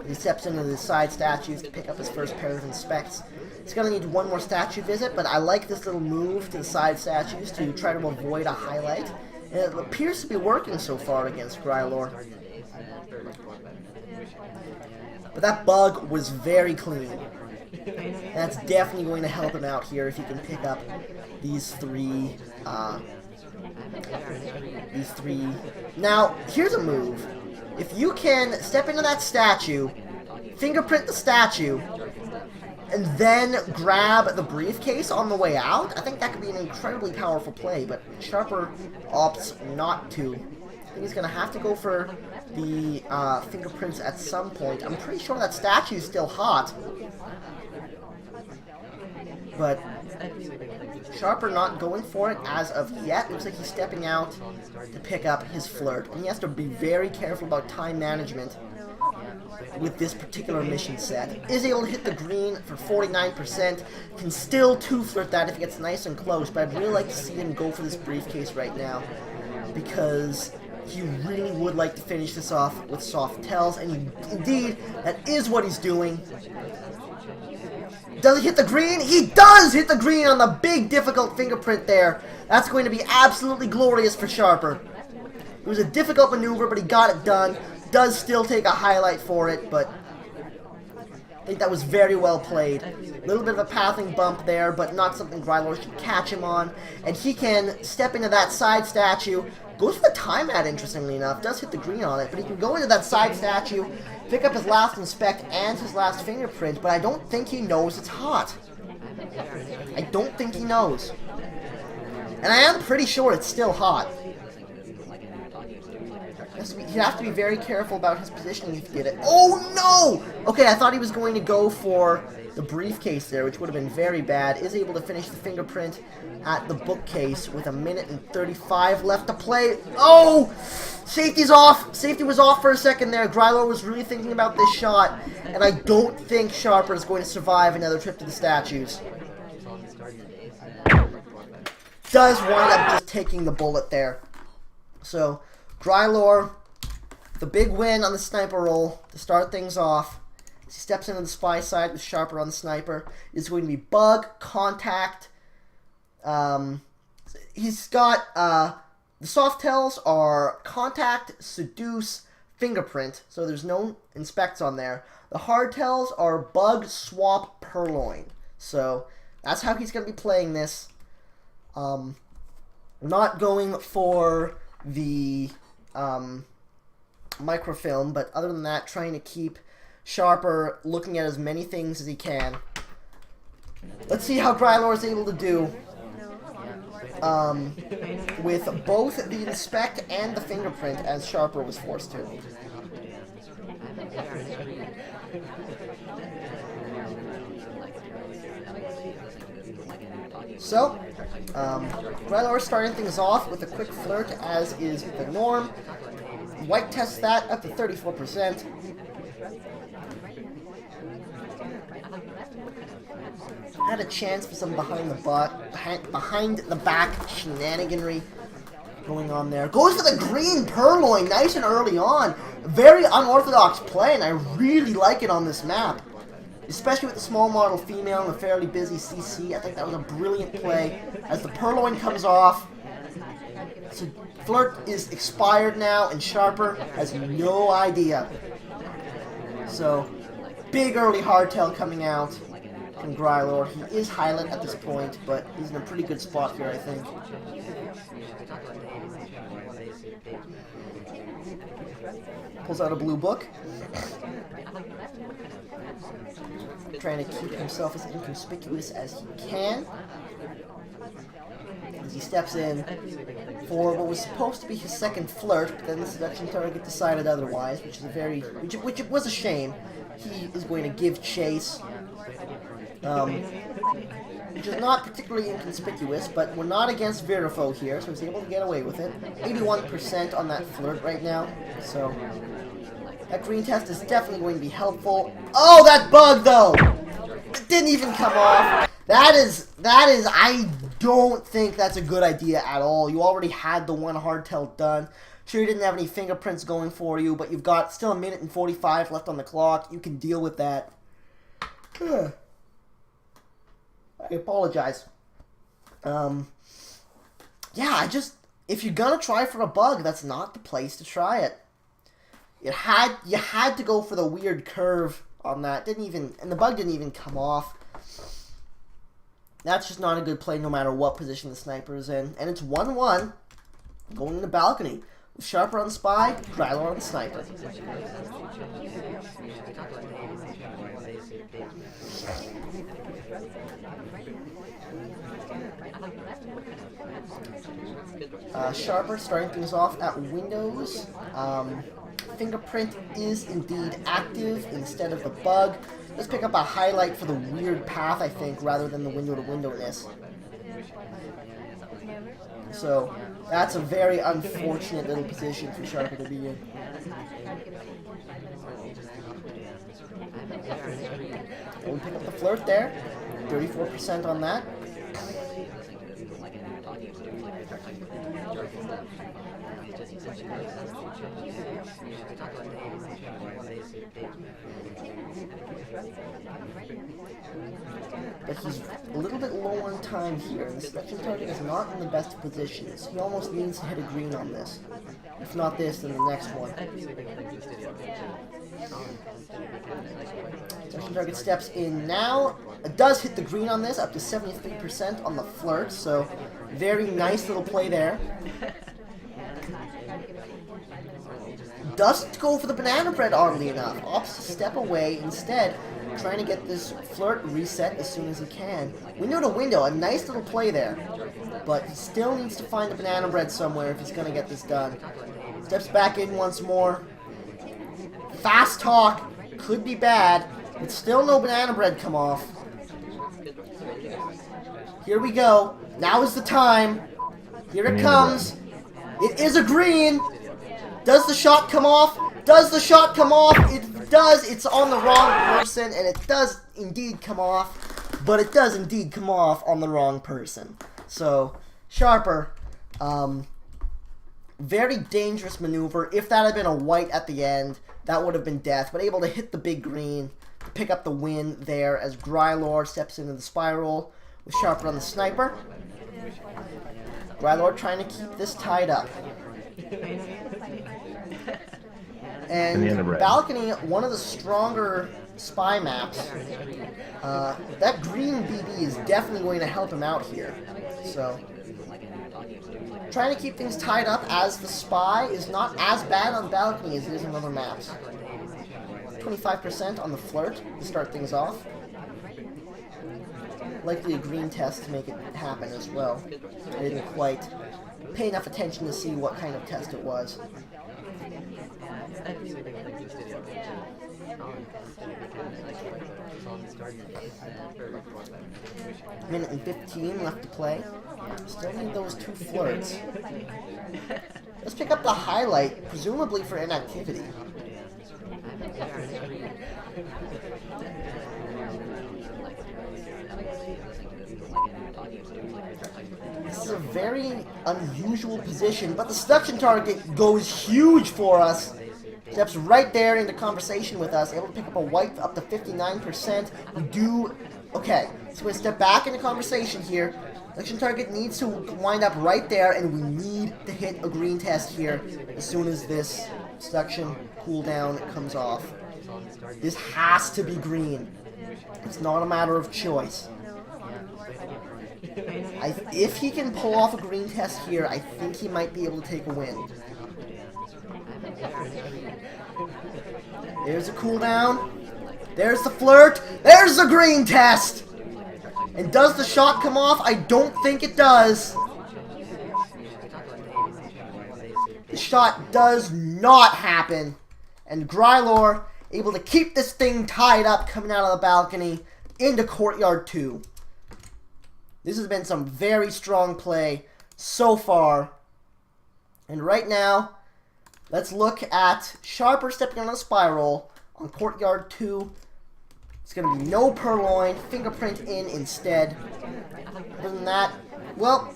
He steps into the side statues to pick up his first pair of Inspects. He's going to need 1 more statue visit, but I like this little move to the side statues to try to avoid a highlight. And it appears to be working so far against Grylor. But that bug was very clean. And that's definitely going to help him out here if he can pick up these 3... Now, here's a move. If you can step into that statue, fingerprint the statue, and then grab the briefcase on the way out, I think that could be an incredibly powerful play, but Sharper opts not to. I think he's going to have to go for the fingerprints at some point. I'm pretty sure that statue is still hot. But Sharper not going for it as of yet. Looks like he's stepping out to pick up his flirt. And he has to be very careful about time management with this particular mission set. Is able to hit the green for 49%. Can still 2-flirt that if it gets nice and close. But I'd really like to see him go for this briefcase right now, because he really would like to finish this off with soft tells. And indeed, that is what he's doing. Does he hit the green? He does hit the green on the big, difficult fingerprint there. That's going to be absolutely glorious for Sharper. It was a difficult maneuver, but he got it done. Does still take a highlight for it, but I think that was very well played. A little bit of a pathing bump there, but not something Grylor should catch him on. And he can step into that side statue. Goes for the time mat, interestingly enough. Does hit the green on it, but he can go into that side statue, pick up his last Inspect and his last fingerprint, but I don't think he knows it's hot. I don't think he knows. And I am pretty sure it's still hot. He'd have to be very careful about his positioning if he did it. Oh, no! Okay, I thought he was going to go for the briefcase there, which would have been very bad. Is able to finish the fingerprint at the bookcase with 1:35 left to play. Oh! Safety's off! Safety was off for a second there. Grylor was really thinking about this shot, and I don't think Sharper is going to survive another trip to the statues. Does wind up just taking the bullet there. So, Grylor, the big win on the sniper roll to start things off. He steps into the spy side with Sharper on the sniper. It's going to be Bug, Contact. He's got, the soft tells are Contact, Seduce, Fingerprint. So there's no Inspects on there. The hard tells are Bug, Swap, Purloin. So that's how he's going to be playing this. Not going for the microfilm, but other than that, trying to keep Sharper looking at as many things as he can. Let's see how Grylor is able to do. with both the inspect and the fingerprint, as Sharper was forced to. So, Grylor starting things off with a quick flirt, as is the norm. White tests that up to 34%. Had a chance for some behind the back shenaniganry going on there. Goes for the green purloin, nice and early on. Very unorthodox play, and I really like it on this map. Especially with the small model female and a fairly busy CC. I think that was a brilliant play. As the purloin comes off, so flirt is expired now, and Sharper has no idea. So, big early hardtail coming out from Grylor. He is highlight at this point, but he's in a pretty good spot here, I think. Pulls out a blue book. Trying to keep himself as inconspicuous as he can. As he steps in for what was supposed to be his second flirt, but then the seduction target decided otherwise, which is which it was a shame. He is going to give chase, which is not particularly inconspicuous, but we're not against Virafo here, so he's able to get away with it. 81% on that flirt right now, so that green test is definitely going to be helpful. Oh, that bug though! It didn't even come off. That is, I don't think that's a good idea at all. You already had the one hardtail done. Sure, you didn't have any fingerprints going for you, but you've got still 1 minute and 45 left on the clock. You can deal with that. I apologize. Yeah, if you're gonna try for a bug, that's not the place to try it. You had to go for the weird curve on that. And the bug didn't even come off. That's just not a good play no matter what position the sniper is in. And it's 1-1 going in the balcony. With Sharper on the spy, Grylor on the sniper. Sharper starting things off at windows. Fingerprint is indeed active instead of the bug. Let's pick up a highlight for the weird path, I think, rather than the window-to-windowness. So, that's a very unfortunate little position for Sharper to be in. We pick up the flirt there. 34% on that. But he's a little bit low on time here, and the selection target is not in the best positions. He almost needs to hit a green on this. If not this, then the next one. Selection target steps in now. It does hit the green on this, up to 73% on the flirt, so very nice little play there. Doesn't go for the banana bread, oddly enough. Opts to step away instead, trying to get this flirt reset as soon as he can. Window to window, a nice little play there. But he still needs to find the banana bread somewhere if he's going to get this done. Steps back in once more. Fast talk. Could be bad. But still no banana bread come off. Here we go. Now is the time. Here it comes. It is a green. Does the shot come off? Does the shot come off? It does. It's on the wrong person, and it does indeed come off. But it does indeed come off on the wrong person. So, Sharper, very dangerous maneuver. If that had been a white at the end, that would have been death. But able to hit the big green to pick up the win there as Grylor steps into the spiral with Sharper on the sniper. Grylor trying to keep this tied up. And balcony, one of the stronger spy maps. That green BB is definitely going to help him out here. So, trying to keep things tied up as the spy is not as bad on balcony as it is in other maps. 25% on the flirt to start things off. likely a green test to make it happen as well. I didn't quite pay enough attention to see what kind of test it was. Minute and 15 left to play. Still need those 2 flirts. Let's pick up the highlight, presumably for inactivity. This is a very unusual position, but the seduction target goes huge for us. Steps right there into conversation with us, able to pick up a white up to 59%. We do... Okay, so we step back into conversation here. Seduction target needs to wind up right there, and we need to hit a green test here as soon as this seduction cooldown comes off. This has to be green. It's not a matter of choice. If he can pull off a green test here, I think he might be able to take a win. There's a cooldown. There's the flirt. There's the green test. And does the shot come off? I don't think it does. The shot does not happen. And Grylor able to keep this thing tied up coming out of the balcony into Courtyard 2. This has been some very strong play so far. And right now, let's look at Sharper stepping on a spiral on Courtyard 2. It's going to be no purloin, fingerprint in instead. Other than that, well,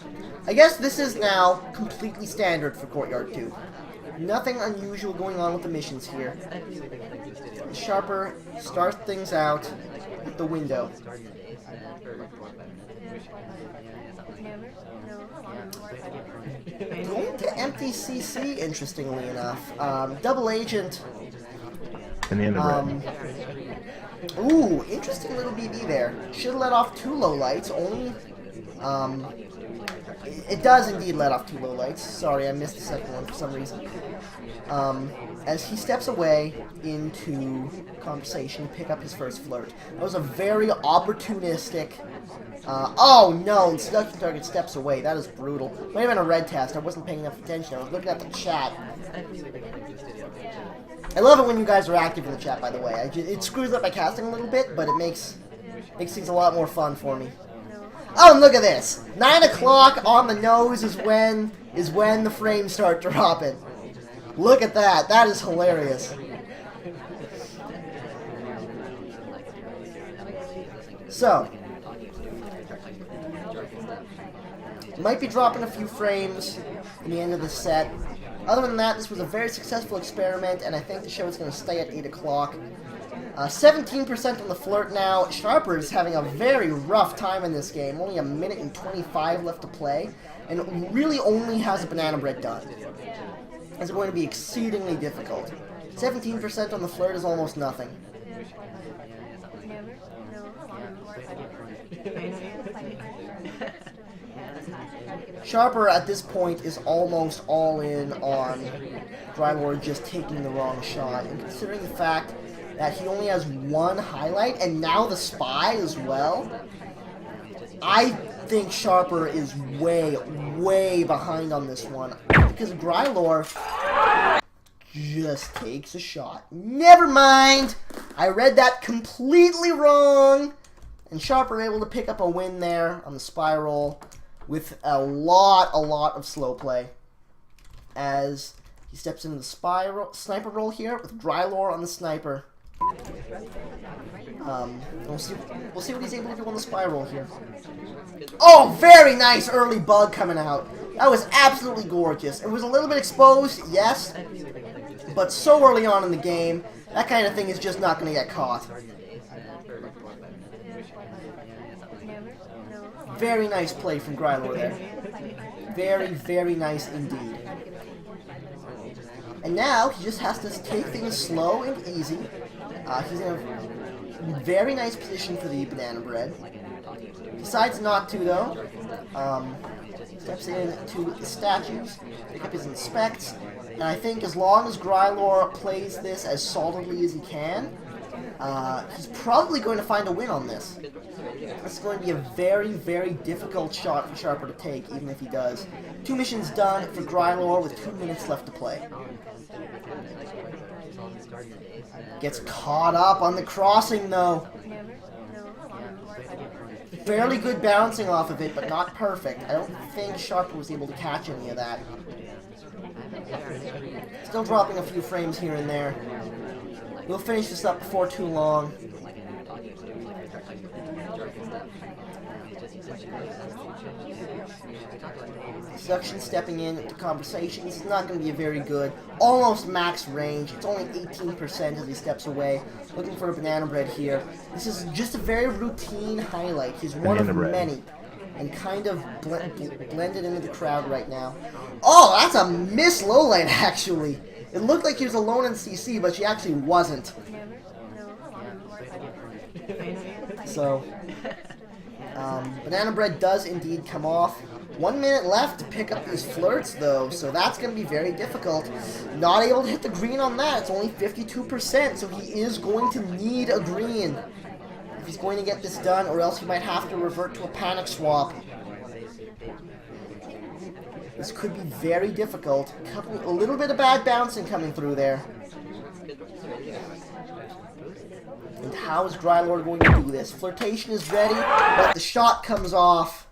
I guess this is now completely standard for Courtyard 2. Nothing unusual going on with the missions here. Sharper starts things out with the window. Going to empty CC, interestingly enough. Double agent. And the end of red. Ooh, interesting little BB there. Should have let off 2 low lights. Only, it does indeed let off 2 low lights. Sorry, I missed the second one for some reason. As he steps away into conversation, pick up his first flirt. That was a very opportunistic. Oh no! The seduction target steps away. That is brutal. Might have been a red test. I wasn't paying enough attention. I was looking at the chat. I love it when you guys are active in the chat, by the way. It screws up my casting a little bit, but it makes things a lot more fun for me. Oh, and look at this! 9 o'clock on the nose is when the frames start dropping. Look at that! That is hilarious. So, might be dropping a few frames in the end of the set. Other than that, this was a very successful experiment, and I think the show is going to stay at 8 o'clock. 17% on the flirt now. Sharper is having a very rough time in this game. Only a minute and 25 left to play, and really only has a banana bread done. It's going to be exceedingly difficult. 17% on the flirt is almost nothing. Sharper at this point is almost all in on Grylor just taking the wrong shot, and considering the fact that he only has 1 highlight and now the spy as well, I think Sharper is way, way behind on this one, because Grylor just takes a shot. Never mind! I read that completely wrong! And Sharper able to pick up a win there on the spiral with a lot of slow play as he steps into the sniper role here with Grylor on the sniper. We'll see what he's able to do on the spy roll here. Oh, very nice early bug coming out. That was absolutely gorgeous. It was a little bit exposed, yes, but so early on in the game, that kind of thing is just not going to get caught. Very nice play from Grylor there. Very, very nice indeed. And now he just has to take things slow and easy. He's in a very nice position for the banana bread. Decides not to, though. Steps into the statues, pick up his inspects, and I think as long as Grylor plays this as solidly as he can, He's probably going to find a win on this. This is going to be a very, very difficult shot for Sharper to take, even if he does. 2 missions done for Grylor with 2 minutes left to play. Gets caught up on the crossing, though. Fairly good bouncing off of it, but not perfect. I don't think Sharper was able to catch any of that. Still dropping a few frames here and there. We'll finish this up before too long. Seduction stepping in to conversation. This is not going to be a very good, almost max range. It's only 18% as he steps away. Looking for a banana bread here. This is just a very routine highlight. He's one of many. And kind of blended into the crowd right now. Oh, that's a miss lowlight, actually. It looked like he was alone in CC, but she actually wasn't. So, banana bread does indeed come off. 1 minute left to pick up these flirts, though, so that's going to be very difficult. Not able to hit the green on that. It's only 52%, so he is going to need a green if he's going to get this done, or else he might have to revert to a panic swap. This could be very difficult. A little bit of bad bouncing coming through there. And how is Grylor going to do this? Flirtation is ready, but the shot comes off.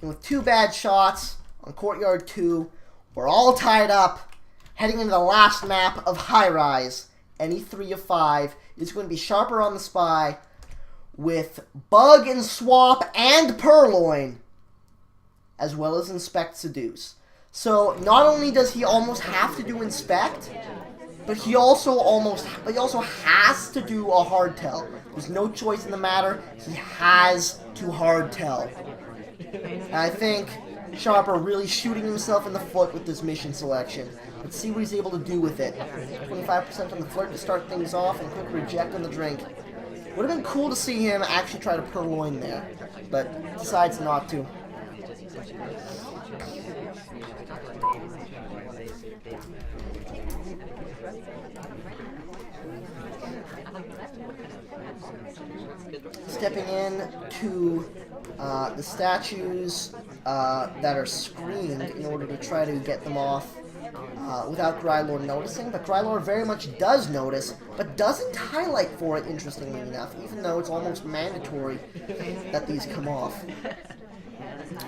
And with 2 bad shots on Courtyard 2, we're all tied up, heading into the last map of High Rise. Any 3 of 5 is going to be Sharper on the Spy with Bug and Swap and Purloin, as well as Inspect Seduce. So not only does he almost have to do Inspect, but he also has to do a hard tell. There's no choice in the matter. He has to hard tell. And I think Sharper really shooting himself in the foot with this mission selection. Let's see what he's able to do with it. 25% on the flirt to start things off, and quick reject on the drink. Would have been cool to see him actually try to purloin there, but decides not to. Stepping in to the statues that are screened in order to try to get them off without Grylor noticing, but Grylor very much does notice, but doesn't highlight for it, interestingly enough, even though it's almost mandatory that these come off.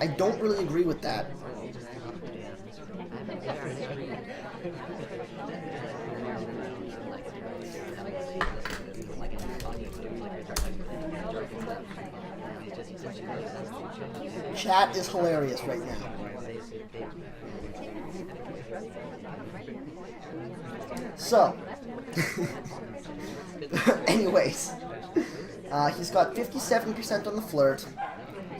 I don't really agree with that. Chat is hilarious right now. So, anyways, he's got 57% on the flirt.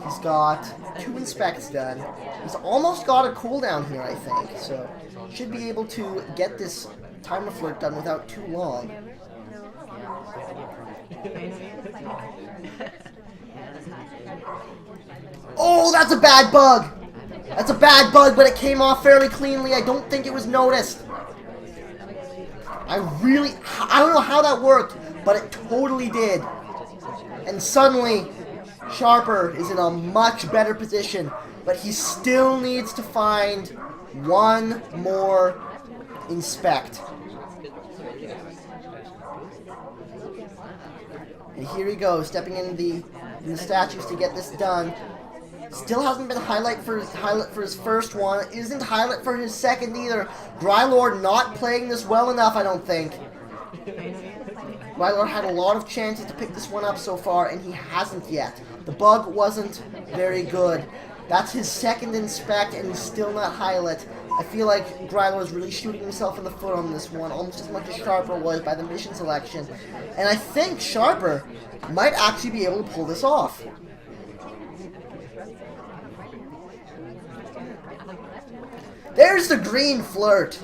He's got 2 inspects done. He's almost got a cooldown here, I think. So, should be able to get this timer flirt done without too long. Oh, that's a bad bug! That's a bad bug, but it came off fairly cleanly. I don't think it was noticed. I don't know how that worked, but it totally did. And suddenly, Sharper is in a much better position, but he still needs to find 1 more inspect. And here he goes, stepping in the statues to get this done. Still hasn't been highlight for his first one. Isn't highlight for his second either. Grylor not playing this well enough, I don't think. Grylor had a lot of chances to pick this one up so far, and he hasn't yet. The bug wasn't very good. That's his second inspect, and he's still not highlight. I feel like Grylor is really shooting himself in the foot on this one, almost as much as Sharper was by the mission selection. And I think Sharper might actually be able to pull this off. There's the green flirt.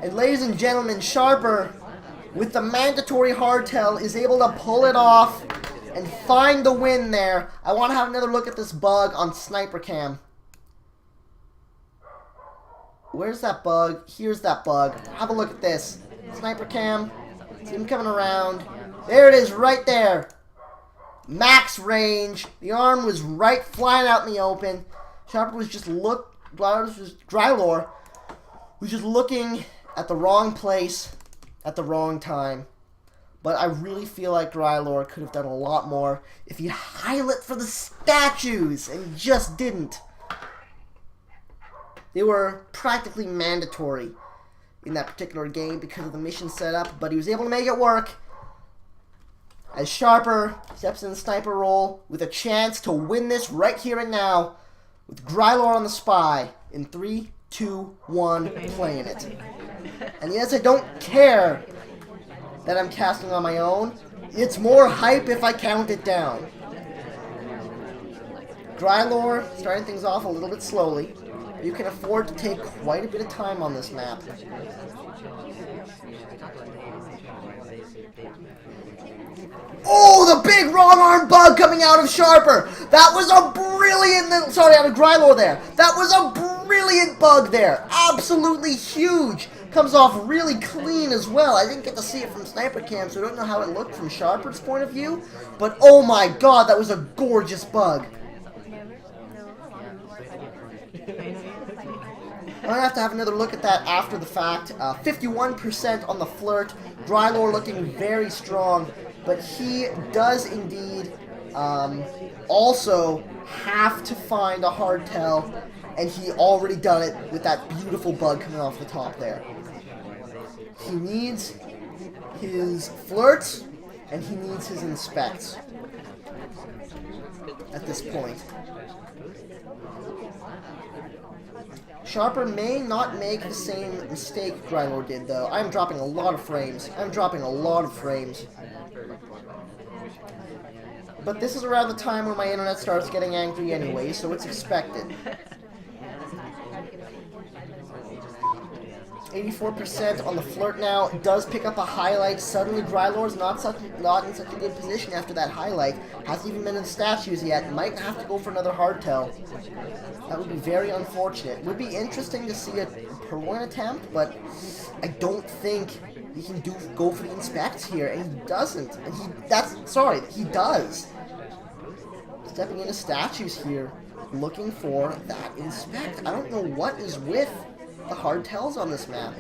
And ladies and gentlemen, Sharper, with the mandatory hardtail, is able to pull it off and find the win there. I want to have another look at this bug on Sniper Cam. Where's that bug? Here's that bug. Have a look at this. Sniper Cam. See him coming around. There it is, right there. Max range. The arm was right flying out in the open. Sharper was just Drylor was just looking at the wrong place at the wrong time. But I really feel like Drylor could have done a lot more if he highlighted for the statues and just didn't. They were practically mandatory in that particular game because of the mission setup, but he was able to make it work. As Sharper steps in the sniper role with a chance to win this right here and now with Drylor on the spy in 3, 2, 1, playing it. And yes, I don't care that I'm casting on my own. It's more hype if I count it down. Drylor starting things off a little bit slowly. You can afford to take quite a bit of time on this map. Oh, the big wrong arm bug coming out of Sharper. That was a brilliant, sorry, out of Drylor there. That was a brilliant bug there. Absolutely huge. Comes off really clean as well. I didn't get to see it from sniper cam, so I don't know how it looked from Sharper's point of view. But oh my god, that was a gorgeous bug. I'm going to have another look at that after the fact. 51% on the flirt. Drylor looking very strong. But he does indeed also have to find a hardtail. And he already done it with that beautiful bug coming off the top there. He needs his flirts and he needs his inspects at this point. Sharper may not make the same mistake Drylor did, though. I'm dropping a lot of frames. But this is around the time when my internet starts getting angry anyway, so it's expected. 84% on the flirt now. Does pick up a highlight. Suddenly Drylor's not in such a good position after that highlight. Hasn't even been in the statues yet. Might have to go for another hardtail. That would be very unfortunate. Would be interesting to see a Purloin attempt, but I don't think he can go for the inspects here, and he doesn't. And he does. Stepping into statues here, looking for that inspect. I don't know what is with the hardtails on this map.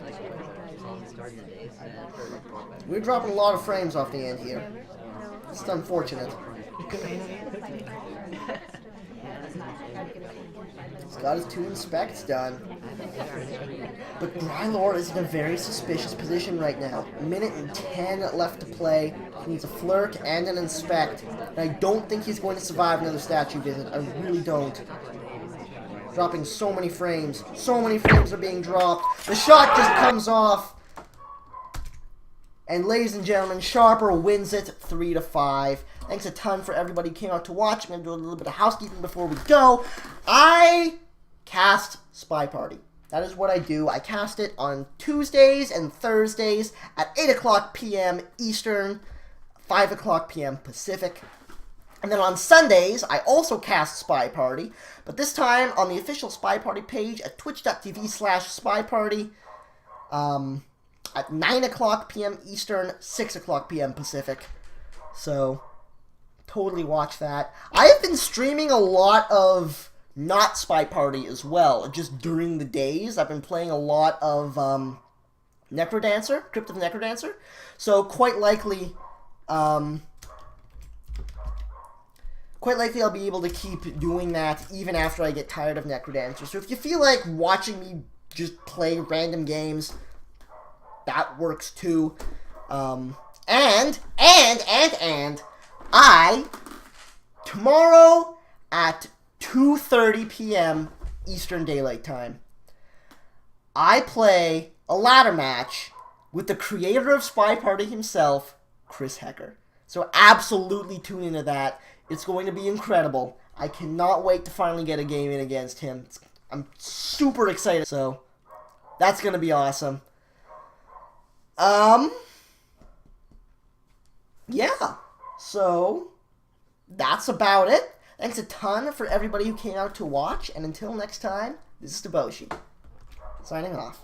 We're dropping a lot of frames off the end here. It's unfortunate. He's got his 2 inspects done. But Drylor is in a very suspicious position right now. Minute and 10 left to play. He needs a flirt and an inspect. And I don't think he's going to survive another statue visit. I really don't. Dropping so many frames. So many frames are being dropped. The shot just comes off. And ladies and gentlemen, Sharper wins it 3-5. Thanks a ton for everybody who came out to watch. I'm going to do a little bit of housekeeping before we go. I cast SpyParty. That is what I do. I cast it on Tuesdays and Thursdays at 8 o'clock p.m. Eastern, 5 o'clock p.m. Pacific. And then on Sundays, I also cast SpyParty, but this time on the official SpyParty page at twitch.tv/SpyParty at 9 o'clock p.m. Eastern, 6 o'clock p.m. Pacific. So, totally watch that. I have been streaming a lot of not SpyParty as well, just during the days. I've been playing a lot of Necrodancer, Crypt of Necrodancer, so quite likely I'll be able to keep doing that even after I get tired of Necrodancer. So if you feel like watching me just play random games, that works too. And I, tomorrow at 2:30 p.m. Eastern Daylight Time, I play a ladder match with the creator of SpyParty himself, Chris Hecker. So absolutely tune into that. It's going to be incredible. I cannot wait to finally get a game in against him. I'm super excited. So that's going to be awesome. Yeah. So that's about it. Thanks a ton for everybody who came out to watch. And until next time, this is Deboshi, signing off.